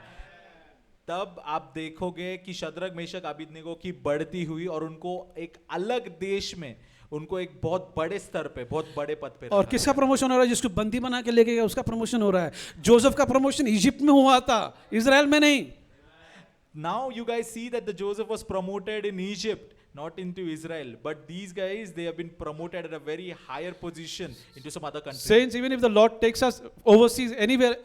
तब आप देखोगे कि शद्रक मेशक अबेदनगो की बढ़ती हुई और उनको एक अलग देश में उनको एक बहुत बड़े स्तर पे बहुत बड़े पद पे और रखा किसका गया. प्रमोशन हो रहा है? जिसको बंदी बना के लेके गया उसका प्रमोशन हो रहा है. जोसेफ का प्रमोशन इजिप्ट में हुआ था, इजराइल में नहीं. Now you guys see that the Joseph was promoted in Egypt, not into Israel, but these guys, they have been promoted at a very higher position into some other country. Saints, even if the Lord takes us overseas, anywhere,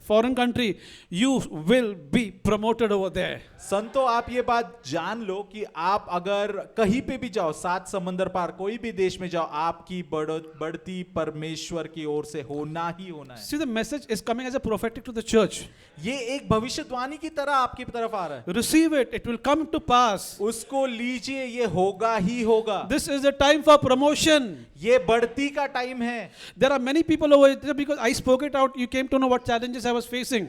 foreign country, you will be promoted over there. संतो आप ये बात जान लो कि आप अगर कहीं पे भी जाओ, सात समंदर पार कोई भी देश में जाओ, आपकी बढ़ती परमेश्वर की ओर से होना ही होना है. See, the message is coming as a prophetic to the church. ये एक भविष्यवाणी की तरह आपकी तरफ आ रहा है. Receive it, it will come to pass. उसको लीजिए, ये होगा ही होगा. This is the time for promotion. ये बढ़ती का टाइम है. There are many people over here, because I spoke it out, you came to know what challenges I was facing.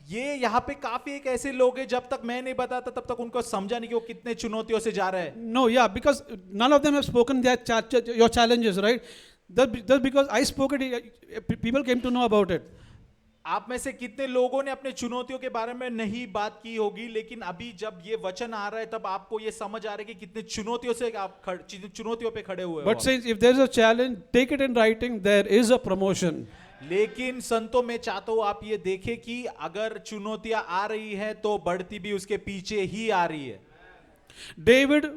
ये यहाँ पे काफी एक ऐसे लोग हैं, जब तक मैं नहीं बताता तब तक उनको समझा नहीं कि वो कितने चुनौतियों से जा रहे हैं. No, yeah, because none of them have spoken their your challenges, right? Just because I spoke it, people came to know about it. आप में से कितने लोगों ने अपने चुनौतियों के बारे में नहीं बात की होगी, लेकिन अभी जब ये वचन आ रहा है तब आपको ये समझ आ रहा है कि कितने चुनौतियों से आप चुनौतियों पे खड़े हुए हो. But saints, if there is a challenge, take it in writing. There is a promotion. लेकिन संतों में चाहता हूं आप ये देखें कि अगर चुनौतियां आ रही है तो बढ़ती भी उसके पीछे ही आ रही है. David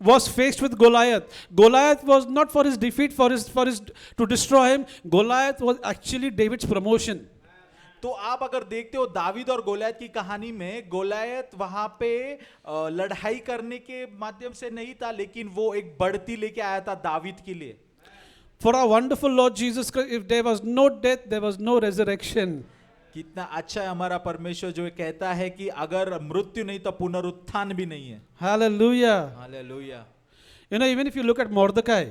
was faced with Goliath. Goliath was not for his defeat, for his to destroy him. Goliath was actually David's promotion. तो आप अगर देखते हो दावीद और गोलियत की कहानी में, गोलियत वहां पे लड़ाई करने के माध्यम से नहीं था, लेकिन वो एक बढ़ती लेके आया था दावीद के लिए. For our wonderful Lord Jesus Christ, if there was no death, there was no resurrection. कितना अच्छा है हमारा परमेश्वर जो कहता है कि अगर मृत्यु नहीं तो पुनरुत्थान भी नहीं है. Hallelujah. Hallelujah. You know, even if you look at Mordecai,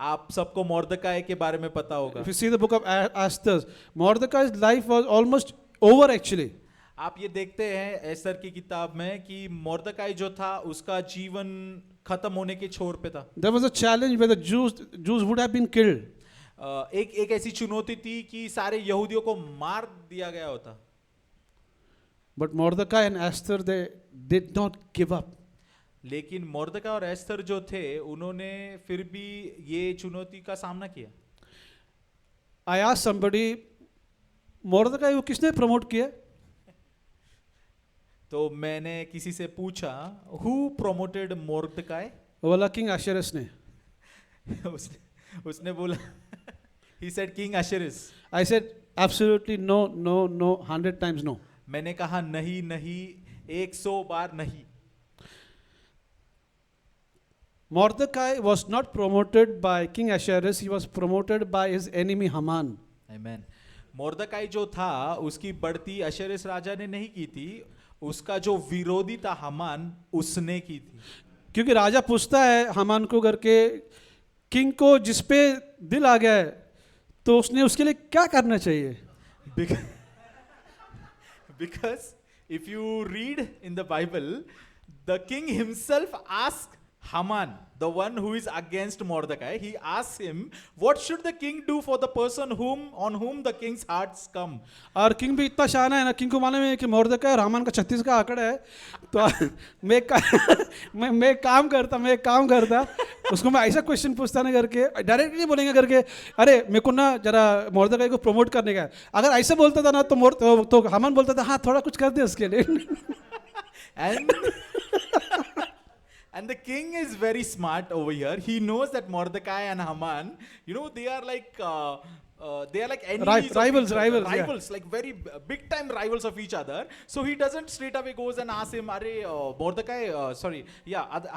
आप सबको मोर्दकाई के बारे में पता होगा. if you see the book of Esther, Mordecai's life was almost over actually. आप ये देखते हैं एस्तर की किताब में कि मोर्दकाई जो था उसका जीवन खत्म होने के छोर पे था. There was a challenge where the Jews would have been killed. एक ऐसी चुनौती थी कि सारे यहूदियों को मार दिया गया होता. But Mordecai and Esther, they did not give up. लेकिन मोर्दकाई और एस्तर जो थे उन्होंने फिर भी ये चुनौती का सामना किया. I asked somebody, Mordecai को किसने प्रमोट किया? तो मैंने किसी से पूछा, who promoted मोर्दकाई? बोला किंग अशेरस ने. उसने बोला, he said King Ahasuerus. I said absolutely no, 100 times no. मैंने कहा नहीं नहीं, 100 बार नहीं. Mordecai was not promoted by King Ahasuerus, he was promoted by his enemy Haman. Amen. मोर्दकाई जो था उसकी बढ़ती अशेरस राजा ने नहीं की थी, उसका जो विरोधी था हमान उसने की थी. क्योंकि राजा पूछता है हमान को करके, किंग को जिस पे दिल आ गया है तो उसने उसके लिए क्या करना चाहिए? Because if you read in the Bible, the king himself asked Haman, the one who is against Mordecai, he asks him, what should the king do for the person on whom the king's hearts come? और किंग भी इतना शाना है ना, किंग को मालूम है कि मोर्दकाई और हामान का 36 का आंकड़ा है, तो मैं काम करता उसको मैं ऐसा क्वेश्चन पूछता ना करके, डायरेक्टली बोलेंगे करके, अरे मेरे को ना जरा मोर्दकाई को प्रमोट करने का है. अगर ऐसा बोलता था ना तो हामान बोलता था हाँ थोड़ा कुछ कर दे उसके लिए. And the king is very smart over here. He knows that Mordecai and Haman, they are like enemies, rivals, yeah. Like very big time rivals of each other. So he doesn't straight away goes and asks him,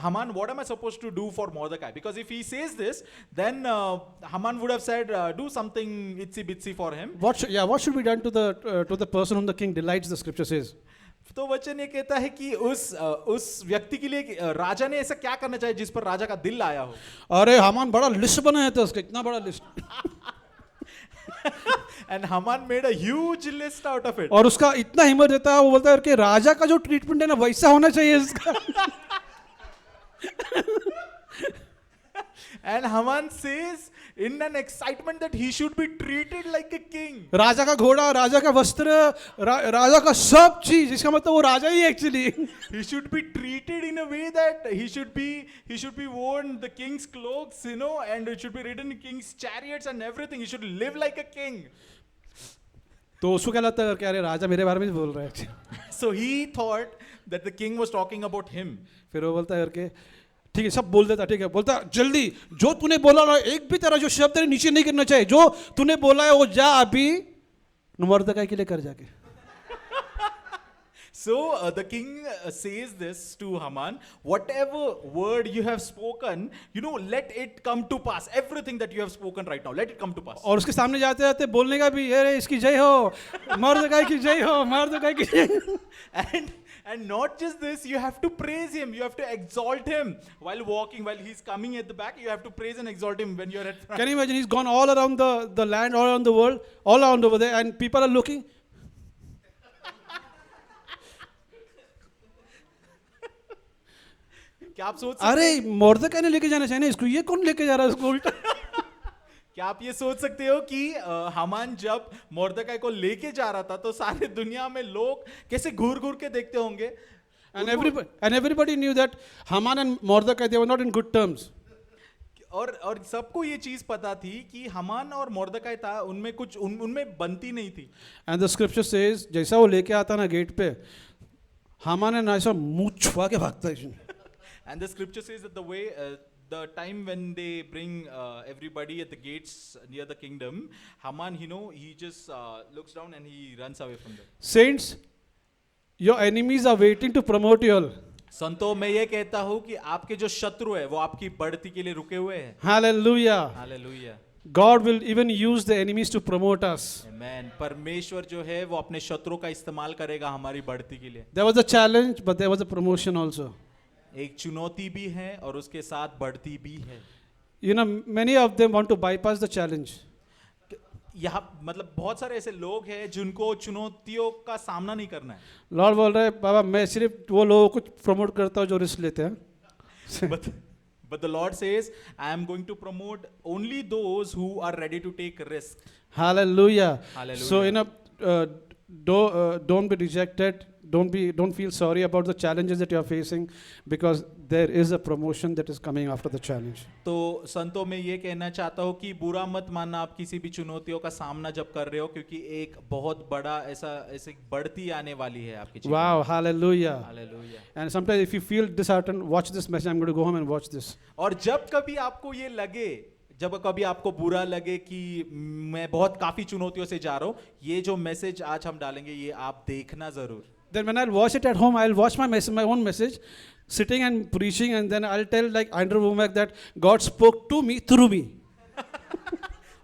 Haman, what am I supposed to do for Mordecai? Because if he says this, then Haman would have said, do something itsy bitsy for him. What should be done to the person whom the king delights, the scripture says. तो वचन ये कहता है कि उस व्यक्ति के लिए राजा ने ऐसा क्या करना चाहिए जिस पर राजा का दिल आया हो. अरे हामान बड़ा लिस्ट बनाया था उसका, इतना बड़ा list. And Haman made a huge list out of it. और उसका इतना हिम्मत रहता है, वो बोलता है कि राजा का जो ट्रीटमेंट है ना वैसा होना चाहिए इसका. And Haman says in an excitement that he should be treated like a king. राजा का घोड़ा, राजा का वस्त्र, राजा का सब चीज, इसका मतलब वो राजा ही actually. He should be treated in a way that he should be worn the king's clothes, you know, and it should be ridden in king's chariots and everything. He should live like a king. तो उसको क्या लगता है कि अरे राजा मेरे बारे में बोल रहा है. So he thought that the king was talking about him. फिर वो बोलता है करके ठीक है, सब बोल देता, ठीक है, बोलता जल्दी जो तूने बोला ना एक भी तेरा जो शब्द है नीचे नहीं गिरना चाहिए, जो तूने बोला है वो जा अभी मुर्दकाई के लिए कर जाके. So the king says this to Haman, whatever word you have spoken, you know, let it come to pass. Everything that you have spoken right now, let it come to pass. और उसके सामने जाते जाते बोलने का भी, अरे इसकी जय हो, मुर्दकाई की जय हो, मुर्दकाई की जय हो. And not just this, you have to praise him, you have to exalt him while walking, while he's coming at the back, you have to praise and exalt him when you're at front. Can you imagine? He's gone all around the land, all around the world, all around over there, and people are looking. क्या आप सोच अरे मुर्दकाई ने लेके जाना चाहिए ना इसको, ये कौन लेके जा रहा है इसको उल्टा. क्या आप ये सोच सकते हो कि हामान जब मोर्दकाई को लेके जा रहा था तो सारे दुनिया में लोग कैसे घूर घूर के देखते होंगे. And everybody knew that Haman and Mordecai, they were not in good terms. और सबको ये चीज पता थी कि हामान और मोर्दकाई था उनमें कुछ उनमें बनती नहीं थी. And the scripture says, जैसा वो लेके आता ना गेट पे, हामान ने ऐसा मुंह छुपा के भागता है. And the scripture says that the way the time when they bring everybody at the gates near the kingdom, Haman, you know, he just looks down and he runs away from them. Saints, your enemies are waiting to promote you all. संतो मैं ये कहता हूँ कि आपके जो शत्रु है वो आपकी बढ़ती के लिए रुके हुए हैं. Hallelujah. Hallelujah. God will even use the enemies to promote us. Amen. परमेश्वर जो है वो अपने शत्रुओं का इस्तेमाल करेगा हमारी बढ़ती के लिए. There was a challenge, but there was a promotion also. एक चुनौती भी है और उसके साथ बढ़ती भी है. You know, many of them want to bypass the challenge. यहाँ मतलब बहुत सारे ऐसे लोग हैं जिनको चुनौतियों का सामना नहीं करना है. लॉर्ड बोल रहे हैं, बाबा मैं सिर्फ वो लोगों को प्रमोट करता हूँ जो रिस्क लेते हैं. But the Lord says, I am going to promote only those who are ready to take risk. Hallelujah. Hallelujah. So you know, don't be rejected. Don't feel sorry about the challenges that you are facing, because there is a promotion that is coming after the challenge. तो संतों में ये कहना चाहता हूँ कि बुरा मत मानना आप किसी भी चुनौतियों का सामना जब कर रहे हो, क्योंकि एक बहुत बड़ा ऐसे बढ़ती आने वाली है आपकी जीवन में. Wow, hallelujah. Hallelujah. And sometimes if you feel disheartened, watch this message. I'm going to go home and watch this. और जब कभी आपको ये लगे, जब कभी आपको बुरा लगे कि मैं बहुत काफी चुनौतियों से जा रहा हूँ, ये जो मैसेज आज हम डालेंगे ये आप देखना जरूर. Then when I'll watch it at home, I'll watch my own message, sitting and preaching, and then I'll tell like Andrew Womack that God spoke to me through me.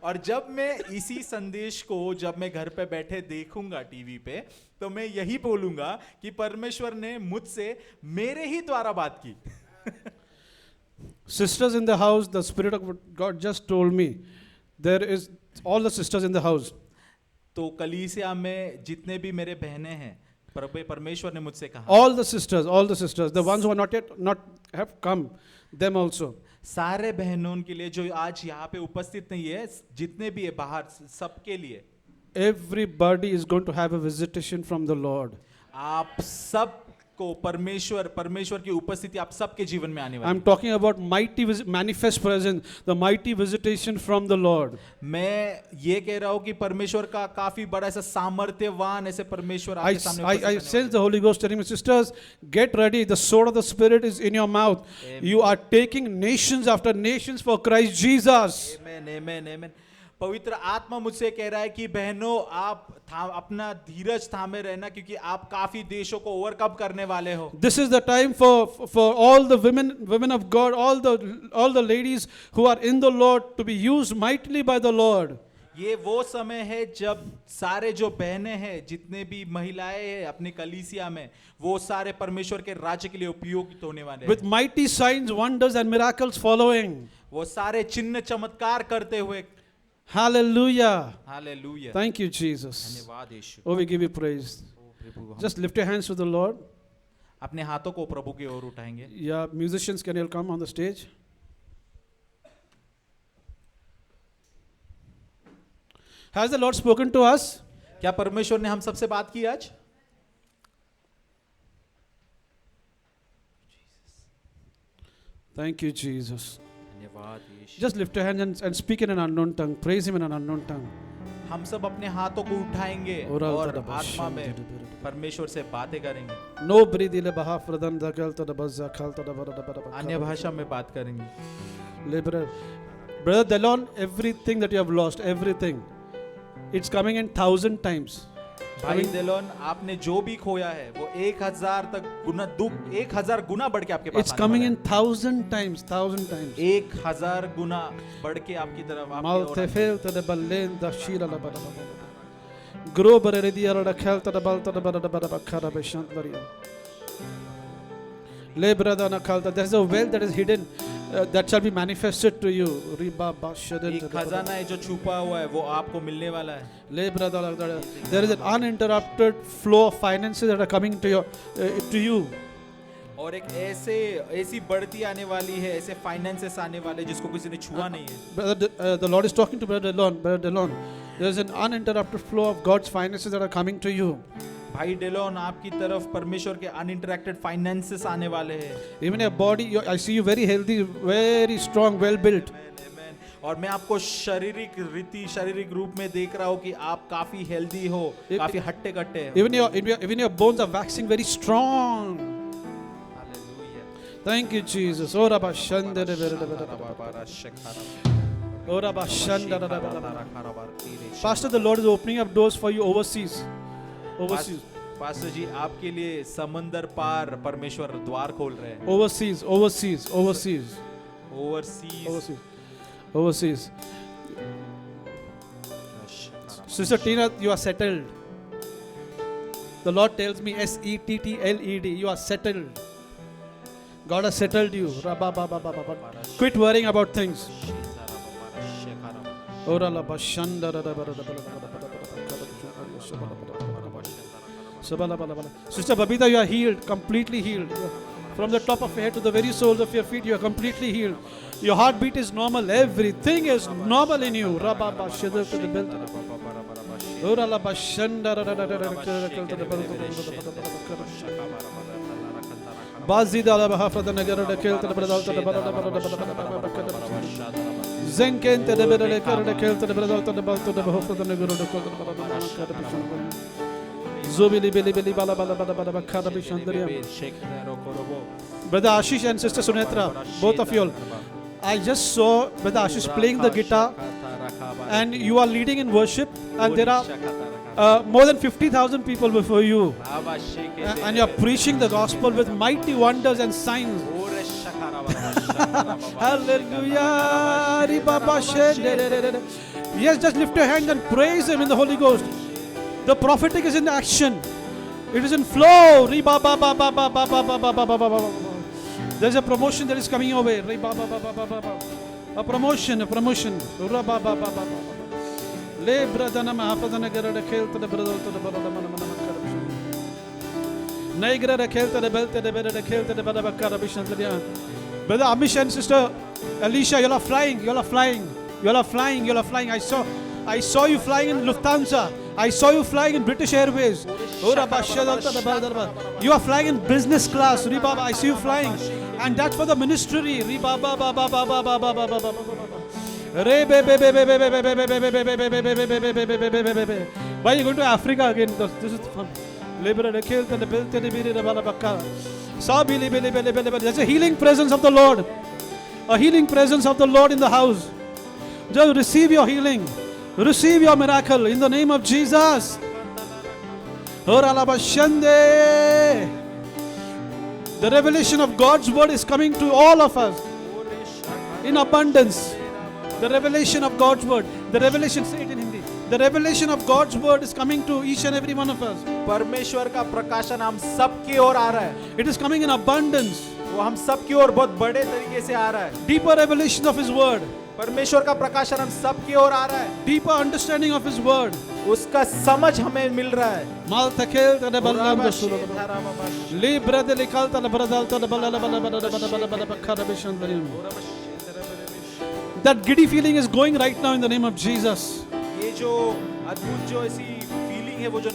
और जब मैं इसी संदेश को जब मैं घर पे बैठे देखूंगा टीवी पे, तो मैं यही बोलूंगा कि परमेश्वर ने मुझसे मेरे ही द्वारा बात की. Sisters in the house, the Spirit of God just told me, there is all the sisters in the house. तो कलीसिया में जितने भी मेरे बहनें हैं, परमेश्वर ने मुझसे कहा, All the sisters, the ones who are not have come, them also. सारे बहनों के लिए जो आज यहाँ पे उपस्थित नहीं है, जितने भी है बाहर, सबके लिए. Everybody is going to have a visitation from the Lord. आप सब को परमेश्वर की उपस्थिति आप सबके जीवन में आने वाली. I'm talking about mighty manifest presence, the mighty visitation from the Lord. मैं ये कह रहा हूँ कि परमेश्वर का काफी बड़ा ऐसा सामर्थ्यवान ऐसे परमेश्वर आपके सामने I sense the Holy Ghost telling me, sisters, get ready. The sword of the Spirit is in your mouth. Amen. You are taking nations after nations for Christ Jesus. Amen, amen, amen. पवित्र आत्मा मुझसे कह रहा है कि बहनों आप अपना धीरज थामे रहना, क्योंकि आप काफी देशों को ओवरकम करने वाले हो. This is the time for all the women of God, all the ladies who are in the Lord to be used mightily by the Lord. ये वो समय है जब सारे जो बहनें हैं, जितने भी महिलाएं हैं अपनी कलीसिया में, वो सारे परमेश्वर के राज्य के लिए उपयोगित होने वाले हैं. With mighty signs, wonders and miracles following. वो सारे चिन्ह चमत्कार करते हुए. Hallelujah. Hallelujah, Thank you, Jesus. धन्यवाद यीशु। Oh, we give you praise. प्रभु, हम Just lift your hands to the Lord. अपने हाथों को प्रभु की ओर उठाएंगे। Yeah, musicians, can you come on the stage? Has the Lord spoken to us? क्या परमेश्वर ने हम सबसे बात की आज? Thank you, Jesus. धन्यवाद यीशु। Just lift your hands and speak in an unknown tongue. Praise Him in an unknown tongue. हम सब अपने हाथों को उठाएंगे Oral और tadaba आत्मा में shanti परमेश्वर से बातें करेंगे, No breathile bahafradan dagal to the bazza kal to the अन्य भाषा में बात करेंगे। Brother Delon, everything that you have lost, everything, it's coming in 1,000 times. भाई दिलोन, आपने जो भी खोया है वो 1000 तक गुना दुख 1000 गुना बढ़ के आपके पास It's coming in 1,000 times, 1,000 times. 1000 गुना बढ़ के आपकी तरफ आपकी ओर आएगा। Maltefel to the balen da shira la bada bada. Grow beredi ala da khel to the bal to the bada bada bakara beshant laria. Le brada na khalta. There is a wealth that is hidden that shall be manifested to you. Riba bashadan. एक खजाना है जो छुपा हुआ है वो आपको मिलने वाला है। Le brada la da. There is an uninterrupted flow of finances that are coming to you. और एक ऐसी बढ़ती आने वाली है, ऐसे फाइनेंसेस आने वाले जिसको किसी ने छुआ नहीं है। Brother, the Lord is talking to Brother Delon. Brother Delon, there is an uninterrupted flow of God's finances that are coming to you. भाई डेलोन, आपकी तरफ परमेश्वर के अनइंटरैक्टेड फाइनेंसेस आने वाले हैं। Even your body, I see you very healthy, very strong, well built. और मैं आपको शारीरिक रूप में देख रहा हूँ कि आप काफी हेल्दी हो, काफी हट्टे कट्टे हो। Even your bones are waxing very strong. Thank you, Jesus. Oh, Rabba Shanda. Oh, Rabba Shanda. Pastor, the Lord is opening up doors for you overseas. Overseas. Pastor ji, आपके लिए समंदर पार परमेश्वर द्वार खोल रहे हैं। Overseas. Overseas. Overseas. Overseas. Overseas. Overseas. Sister Tina, you are settled. The Lord tells me settled. You are settled. God has settled you. Quit worrying about things. Sister Babita, you are healed, completely healed. From the top of your head to the very soles of your feet, you are completely healed. Your heartbeat is normal. Everything is normal in you. Brother Ashish and Sister Sunetra, both of you all, I just saw Brother Ashish playing the guitar and you are leading in worship and there are more than 50,000 people before you and you are preaching the gospel with mighty wonders and signs. Hallelujah. Yes, just lift your hand and praise Him in the Holy Ghost. The prophetic is in action. It is in flow. There's a promotion that is coming your way. A promotion. Brother Amish and Sister Alicia, you are flying. I saw you flying in Lufthansa. I saw you flying in British Airways. You are flying in business class. I see you flying. And that's for the ministry. Why are you going to Africa again? This is fun. There's a healing presence of the Lord. A healing presence of the Lord in the house. Just receive your healing. Receive your miracle in the name of Jesus. The revelation of God's word is coming to all of us in abundance. The revelation of God's word. The revelation, say it in Hindi. The revelation of God's word is coming to each and every one of us. परमेश्वर का प्रकाशन हम सब की ओर आ रहा है। It is coming in abundance. वो हम सब की ओर बहुत बड़े तरीके से आ रहा है। Deeper revelation of His word. परमेश्वर का प्रकाशन हम सब की ओर आ रहा है, Deeper understanding of His word. उसका समझ हमें मिल रहा है। Mal takel ta ballam da sulu. Libra de likalta la bradalta la balala bala karabishan darim. That giddy feeling is going right now in the name of Jesus. ये जो अद्भुत जो ऐसी फीलिंग है वो जो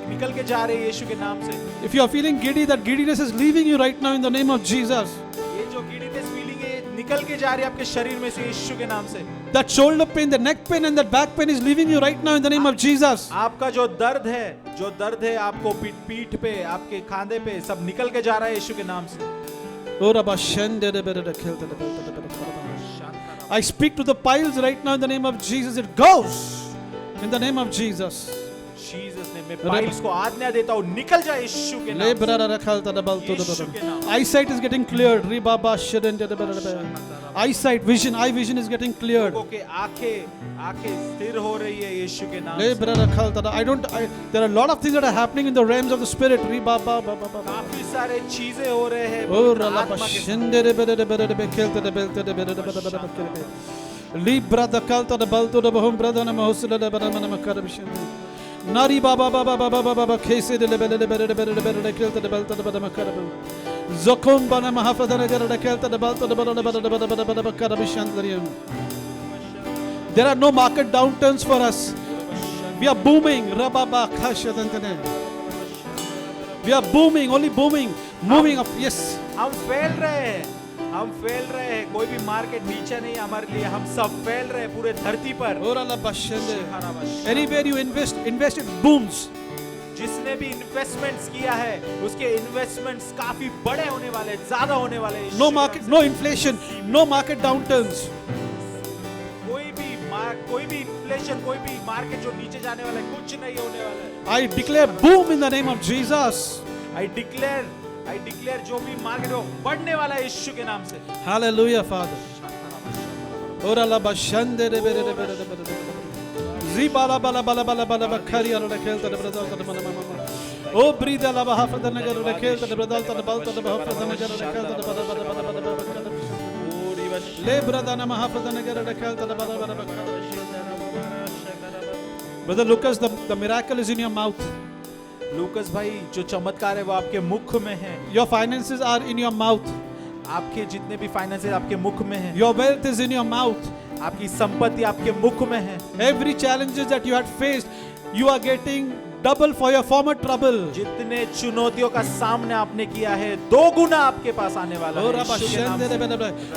निकल के जा रही है यीशु के नाम से। If you are feeling giddy, that giddiness is leaving you right now in the name of Jesus. ये जो गिडीनेस फीलिंग है निकल के जा रही है आपके शरीर में से यीशु के नाम से। That shoulder pain, the neck pain and that back pain is leaving you right now in the name of Jesus. आपका जो दर्द है आपको पीठ पे, आपके खांधे पे सब निकल के जा रहा है यीशु के नाम से। I speak to the piles right now in the name of Jesus. It goes in the name of Jesus. Jesus ने मैं पाइल्स को आज्ञा देता हूँ निकल जा यीशु के नाम से। Eyesight is getting cleared. Eyesight, vision, eye vision is getting cleared. लोगों के आंखें स्थिर हो रही है यीशु के नाम से। There are a lot of things that are happening in the realms of the spirit. काफी सारे चीजें हो रहे हैं Nari baba baba baba baba kese de lebele kelta de belta de bada karabel zokom bana mahafadana gara kelta de belta de bada karabishandrium. There are no market downturns for us. We are booming. Rababa khashadantane. We are booming, only booming, moving up. Yes. हम फैल रहे हैं, कोई भी मार्केट नीचे नहीं हमारे लिए, हम सब फैल रहे हैं पूरे धरती पर। Anywhere you invest, it booms. जिसने भी इन्वेस्टमेंट्स किया है उसके इन्वेस्टमेंट्स काफी बड़े होने वाले, ज्यादा होने वाले। No market, no inflation, no market downturns. कोई भी इन्फ्लेशन, कोई भी मार्केट जो नीचे जाने वाला है, कुछ नहीं होने वाला है। I declare boom in the name of Jesus. I declare जो भी मार्केट हो बढ़ने वाला है यीशु के नाम से। Hallelujah, Father. Ora la bashande de bere de bere de bere de. Zibala bala bala bala bala bakari ala kelta de bradalta de mana mama. O brida la bahafa de nagar de kelta de bradalta de balta de bahafa de nagar de kelta de bada bada bada bada bada. Le brada na mahafa de nagar de kelta de bada bada bada. Brother Lucas, the miracle is in your mouth. लूकस भाई जो चमत्कार है वो आपके मुख में है। Your finances are in your mouth. आपके जितने भी फाइनेंसेस आपके मुख में है। Your wealth is in your mouth. आपकी संपत्ति आपके मुख में है। Every challenges that you had faced, you are getting double for your former trouble. जितने चुनौतियों का सामना आपने किया है, दो गुना आपके पास आने वाला है।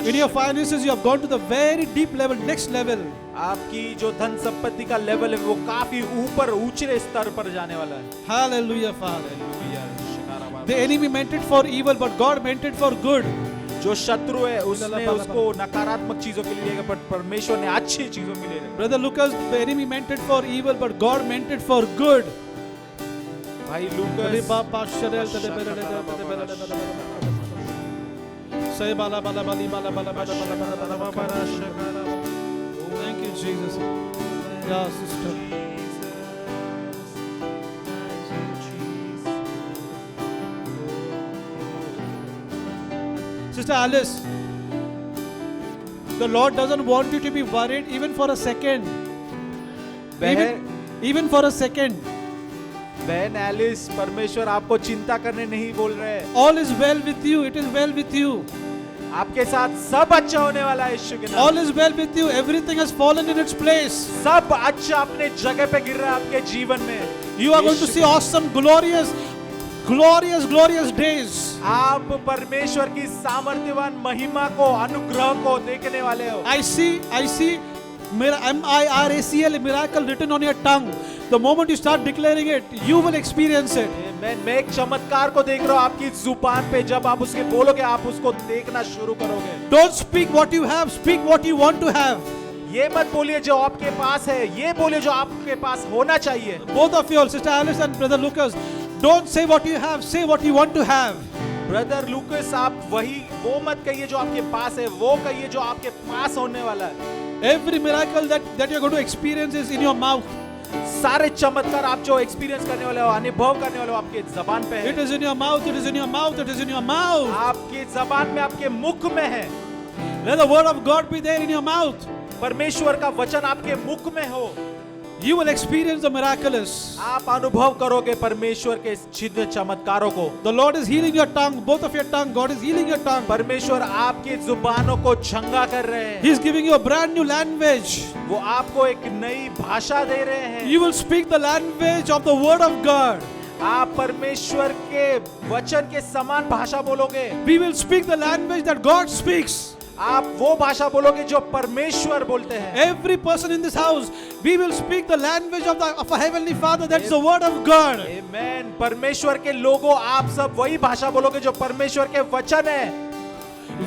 In your finances, you have gone to the very deep level, next level. आपकी जो धन संपत्ति का लेवल है वो काफी ऊपर ऊंचे स्तर पर जाने वाला है। Hallelujah, Father. The enemy meant it for evil, but God meant it for good. जो शत्रु है उसने उसको नकारात्मक चीजों के लिए लिया, पर परमेश्वर ने अच्छी चीजों के लिए लिया। Brother Lucas, the enemy meant it for evil, but God meant it for good. भाई लूकस say bala bala bali bala bala bala bala bala. Thank you, Jesus. Yeah, sister. Sister Alice, the Lord doesn't want you to be worried even for a second. Even for a second. बहन एलिस, परमेश्वर आपको चिंता करने नहीं बोल रहे। All is well with you. It is well with you. आपके साथ सब अच्छा होने वाला है यीशु के नाम। All is well with you. Everything has fallen in its place. सब अच्छा अपने जगह पे गिर रहा है आपके जीवन में। You are going to see awesome, glorious days. आप परमेश्वर की सामर्थ्यवान महिमा को, अनुग्रह को देखने वाले हो। I see miracle, miracle written on your tongue. The moment you start declaring it, you will experience it. मैं एक चमत्कार को देख रहा हूँ आपकी जुबान पे। जब आप उसके बोलोगे आप उसको देखना शुरू करोगे। Don't speak what you have, speak what you want to have. ये मत बोलिए जो आपके पास है, ये बोलिए जो आपके पास होना चाहिए। Both of you all, Sister Alice and Brother Lucas, don't say what you have, say what you want to have. Brother लूकस, आप वो मत कहिए जो आपके पास है, वो कहिए जो आपके पास होने वाला है। Every miracle that you're going to experience is in your mouth. सारे चमत्कार आप जो एक्सपीरियंस करने वाले हो, अनुभव करने वाले हो, आपके जबान पे है। It is in your mouth, it is in your mouth, it is in your mouth. आपकी जबान में, आपके मुख में है। Let the word of God be there in your mouth. परमेश्वर का वचन आपके मुख में हो, you will experience the miraculous. आप अनुभव करोगे परमेश्वर के चिन्ह चमत्कारों को। The Lord is healing your tongue, both of your tongue. God is healing your tongue. परमेश्वर आपकी जुबानों को चंगा कर रहे हैं। He is giving you a brand new language. वो आपको एक नई भाषा दे रहे हैं। You will speak the language of the Word of God. आप परमेश्वर के वचन के समान भाषा बोलोगे। We will speak the language that God speaks. आप वो भाषा बोलोगे जो परमेश्वर बोलते हैं। Every person in this house, we will speak the language of a heavenly Father. That's the Word of God. आमेन। परमेश्वर के लोगों, आप सब वही भाषा बोलोगे जो परमेश्वर के वचन है।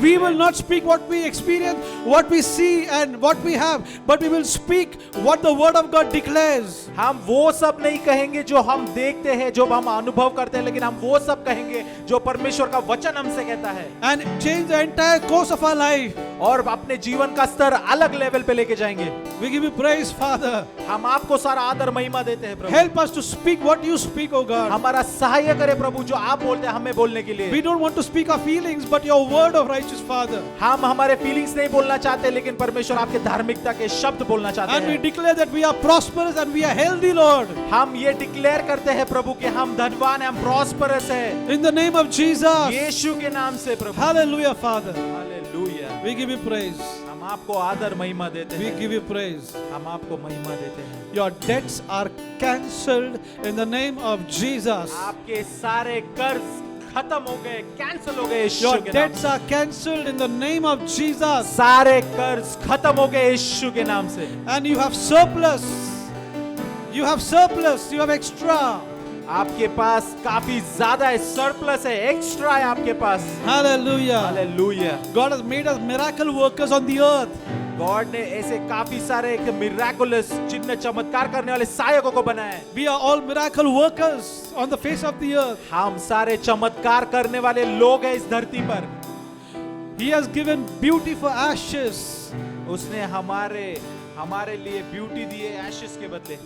We will not speak what we experience, what we see and what we have, but we will speak what the Word of God declares. हम वो सब नहीं कहेंगे जो हम देखते हैं, जो हम अनुभव करते हैं, लेकिन हम वो सब कहेंगे जो परमेश्वर का वचन हमसे कहता है। And change the entire course of our life. और अपने जीवन का स्तर अलग लेवल पे लेके जाएंगे। We give you praise, Father. हम आपको सारा आदर महिमा देते हैं प्रभु। Help us to speak what you speak, O God. हमारा सहाय करे प्रभु, जो आप बोलते हैं हमें बोलने के लिए। We don't want to speak our feelings, but your word of righteous Father. हम हमारे फीलिंग्स नहीं बोलना चाहते, लेकिन परमेश्वर आपके धार्मिकता के शब्द बोलना चाहते And we हैं। declare that we are prosperous and we are healthy, Lord. हम ये डिक्लेयर करते हैं प्रभु कि हम धनवान हैं, हम प्रॉस्परस हैं। In the name of Jesus. यीशु के नाम से प्रभु। Hallelujah, Father. Hallelujah. We give you praise. हम आपको आदर महिमा देते We हैं। give you praise. हम आपको महिमा देते हैं। Your debts are cancelled in the name of Jesus. आपके सारे कर्ज खत्म हो गए, कैंसिल हो गए यीशु Your के नाम debts से। are cancelled in the name of Jesus. सारे कर्ज खत्म हो गए यीशु के नाम से। And you have surplus. You have surplus. You have extra. आपके पास काफी ज्यादा है, सरप्लस है, एक्स्ट्रा है आपके पास। Hallelujah. Hallelujah. God has made us miracle workers on the earth. God ने ऐसे काफी सारे एक मिराकुलस चिन्ह चमत्कार करने वाले सहायकों को बनाया है। We are all miracle workers on the face of the earth. हम सारे चमत्कार करने वाले लोग हैं इस धरती पर। He has given beauty for ashes. उसने हमारे लिए ब्यूटी दी है एशेस के बदले।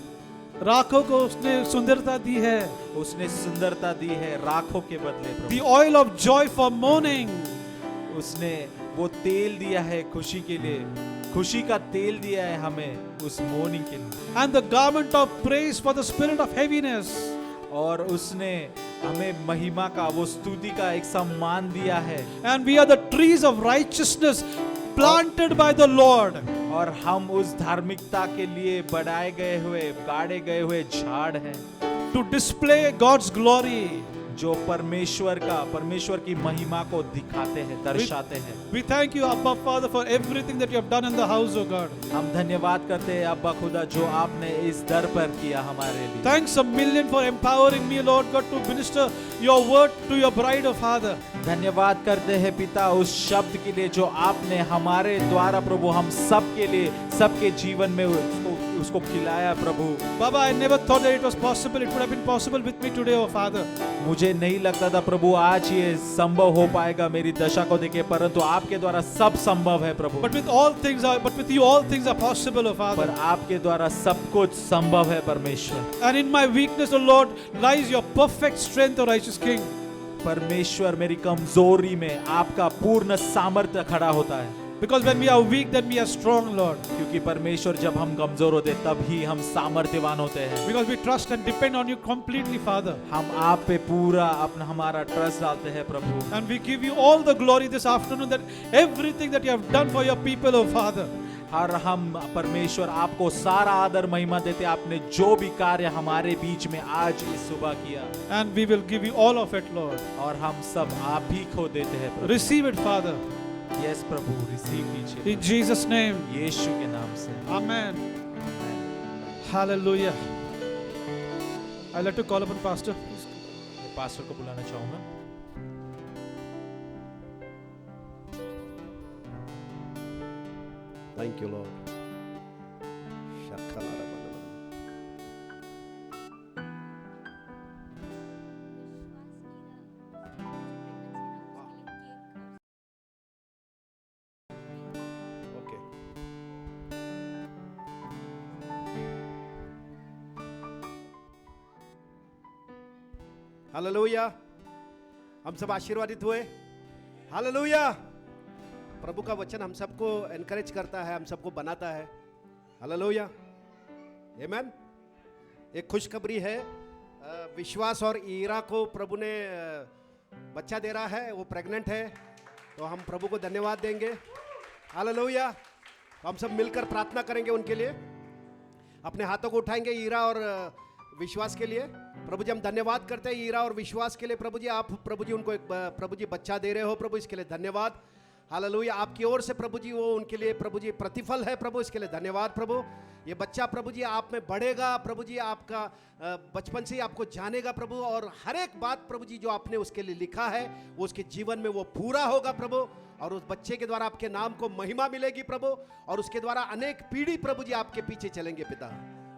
राखों को उसने सुंदरता दी है. उसने सुंदरता दी है राखों के बदले प्रभु। The oil of joy for mourning. उसने वो तेल दिया है खुशी के लिए, खुशी का तेल दिया है हमें उस मॉर्निंग के लिए। And the garment of praise for the spirit of heaviness. और उसने हमें महिमा का, वो स्तुति का एक सम्मान दिया है। And we are the trees of righteousness planted by the Lord. और हम उस धार्मिकता के लिए बढ़ाए गए हुए, गाड़े गए हुए झाड़ हैं, To display God's glory. जो परमेश्वर की महिमा को दिखाते हैं, दर्शाते हैं। We thank you, Abba Father, for everything that you have done in the house, O God. हम धन्यवाद करते हैं अब्बा खुदा, जो आपने इस दर पर किया हमारे लिए। Thanks a million for empowering me, Lord God, to minister your word to your bride, O Father. धन्यवाद करते हैं पिता उस शब्द के लिए जो आपने हमारे द्वारा प्रभु हम सब के लिए, सबके जीवन में उसको खिलाया प्रभु। Baba, I never thought that it was possible. It would have been possible with me today, O Father. मुझे नहीं लगता था प्रभु आज ये संभव हो पाएगा मेरी दशा को देखे, परंतु आपके द्वारा सब संभव है प्रभु। But with you all things are possible, O Father. पर आपके द्वारा सब कुछ संभव है परमेश्वर। And in my weakness, O Lord, lies your perfect strength, O righteous King. परमेश्वर मेरी कमजोरी में आपका पूर्ण सामर्थ्य खड़ा होता है। Because when we are weak, then we are strong, Lord. क्योंकि परमेश्वर जब हम कमजोर होते तब ही हम सामर्थ्यवान होते हैं। Because we trust and depend on you completely, Father. हम आप पे पूरा अपना हमारा ट्रस्ट डालते हैं प्रभु। And we give you all the glory this afternoon, that everything that you have done for your people, O Father. और हम परमेश्वर आपको सारा आदर महिमा देते, आपने जो भी कार्य हमारे बीच में आज इस सुबह किया, And we will give you all of it, Lord. और हम सब आप ही को देते हैं प्रभु। Receive it, Father. Yes Prabhu, receive कीजिए In Jesus' name. यीशु के नाम से। Amen. Hallelujah. I'd like to call upon Pastor. मैं पास्टर को बुलाना चाहूंगा। Thank you, Lord. Okay. Hallelujah. हम सब आशीर्वादित हुए। हालेलुया। प्रभु का वचन हम सबको एनकरेज करता है, हम सबको बनाता है। हालेलुया, आमेन। एक खुशखबरी है, विश्वास और ईरा को प्रभु ने बच्चा दे रहा है, वो प्रेग्नेंट है, तो हम प्रभु को धन्यवाद देंगे। हालेलुया। तो हम सब मिलकर प्रार्थना करेंगे उनके लिए, अपने हाथों को उठाएंगे ईरा और विश्वास के लिए। प्रभु जी हम धन्यवाद करते हैं ईरा और विश्वास के लिए। प्रभु जी आप प्रभु जी उनको एक प्रभु जी बच्चा दे रहे हो प्रभु, इसके लिए धन्यवाद। हालेलुया, आपकी ओर से प्रभु जी वो उनके लिए प्रभु जी प्रतिफल है प्रभु, इसके लिए धन्यवाद प्रभु। ये बच्चा प्रभु जी आप में बढ़ेगा प्रभु जी, आपका बचपन से ही आपको जानेगा प्रभु, और हर एक बात प्रभु जी जो आपने उसके लिए लिखा है वो उसके जीवन में वो पूरा होगा प्रभु, और उस बच्चे के द्वारा आपके नाम को महिमा मिलेगी प्रभु, और उसके द्वारा अनेक पीढ़ी प्रभु जी आपके पीछे चलेंगे पिता।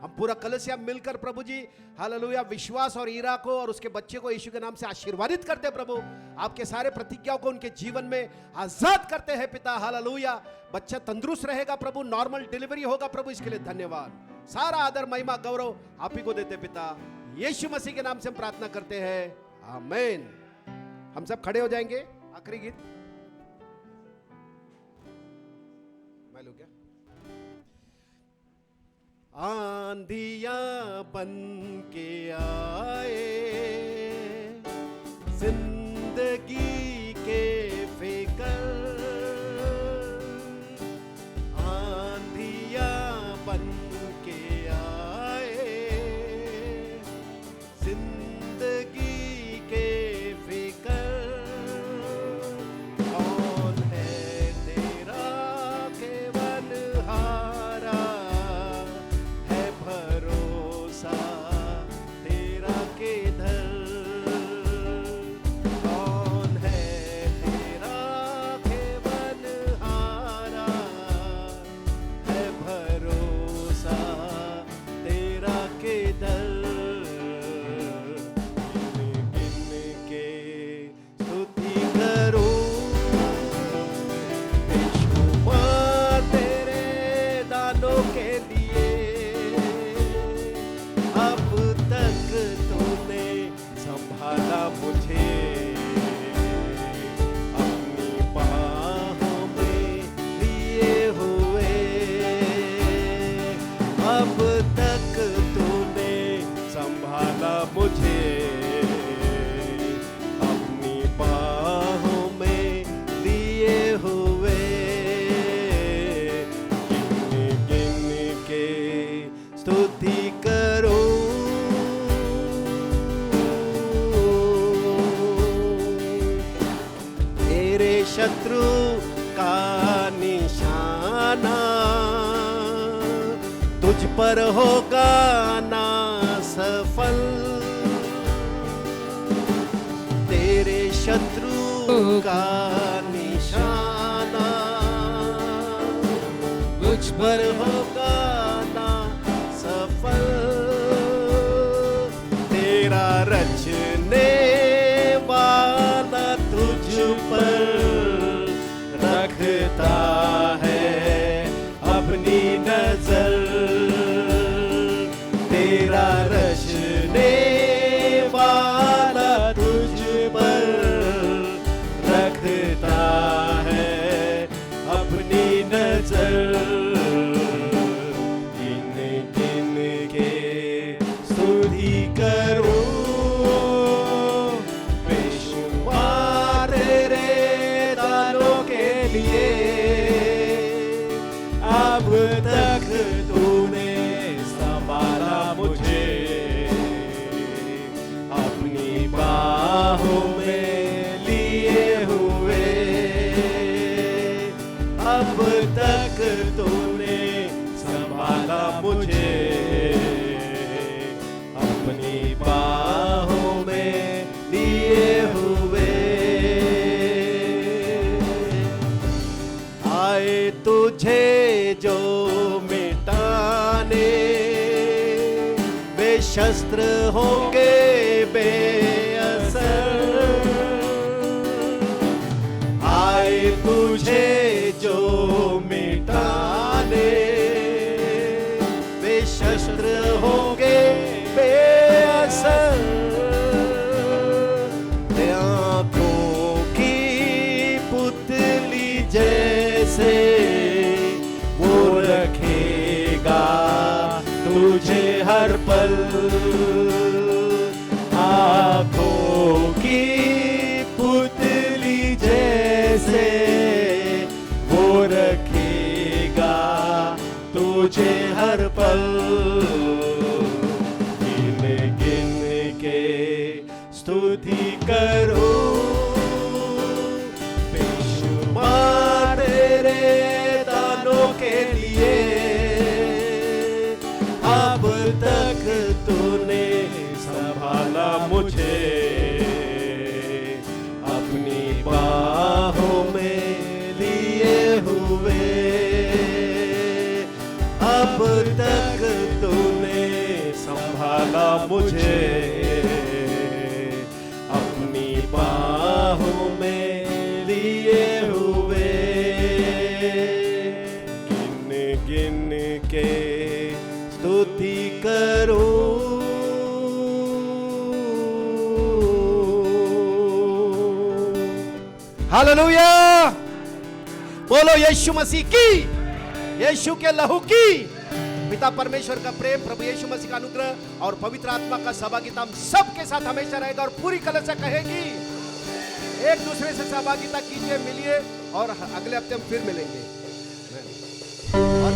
हम पूरा कलीसिया मिलकर प्रभु जी हालेलुया विश्वास और ईरा को और उसके बच्चे को यीशु के नाम से आशीर्वादित करते हैं प्रभु, आपके सारे प्रतिज्ञाओं को उनके जीवन में आजाद करते हैं पिता। हालेलुया, बच्चा तंदुरुस्त रहेगा प्रभु, नॉर्मल डिलीवरी होगा प्रभु, इसके लिए धन्यवाद। सारा आदर महिमा गौरव आप ही को देते पिता, यीशु मसीह के नाम से हम प्रार्थना करते हैं, आमीन। हम सब खड़े हो जाएंगे, आखिरी गीत मैं लूं क्या? आंधियां बन के आए जिंदगी के फिकर, आंधियां बन के आए जिंदगी के फिकर, कौन है तेरा केवलहारा, तेरा किधर, कौन है तेरा केवलहारा, है भरोसा तेरा किधर। गिन के स्तुति करूं बेशुमार तेरे दानों के लिए, अब तक तूने संभाला मुझे अपनी बाहों में लिए हुए, अब तक तूने संभाला मुझे अपनी बाहों में लिए हुए, गिन गिन के स्तुति करो तेरे शत्रु का निशाना, तुझ पर होगा ना सफल, तेरे शत्रु का निशाना तुझ पर होगा ना सफल, तेरा रचने वाला तुझ पर रखता है अपनी नजर, तेरा रचने वाला तुझ पर रखता है अपनी नजर, गिन गिन के स्तुति करो बेशुमार तेरे दानों के लिए, अब तक तूने संभाला मुझे अपनी बाहों में लिए हुए, अब तक तूने संभाला मुझे अपनी बाहों में लिए हुए, आए तुझे जो मिटाने वे शस्त्र होंगे बेअसर, आए तुझे जो मिटाने वे शस्त्र होंगे बेअसर, आंखों की पुतली जय हर पल आंखों की पुतली जैसे वो रखेगा तुझे हर पल। गिन गिन के स्तुति करो बेशुमार तेरे दानों के लिए। अब तक तूने संभाला मुझे अपनी बाहों में लिए हुए। अब तक तूने संभाला मुझे अपनी बाहों में लिए हुए। गिन गिन के स्तुति करो हालेलुया। बोलो यीशु मसीह की, यीशु के लहू की। पिता परमेश्वर का प्रेम, प्रभु यीशु मसीह का अनुग्रह और पवित्र आत्मा का सहभागिता हम सबके साथ हमेशा रहेगा। और पूरी कलीसिया कहेगी एक दूसरे से सहभागिता कीजिए, मिलिए और अगले हफ्ते हम फिर मिलेंगे। और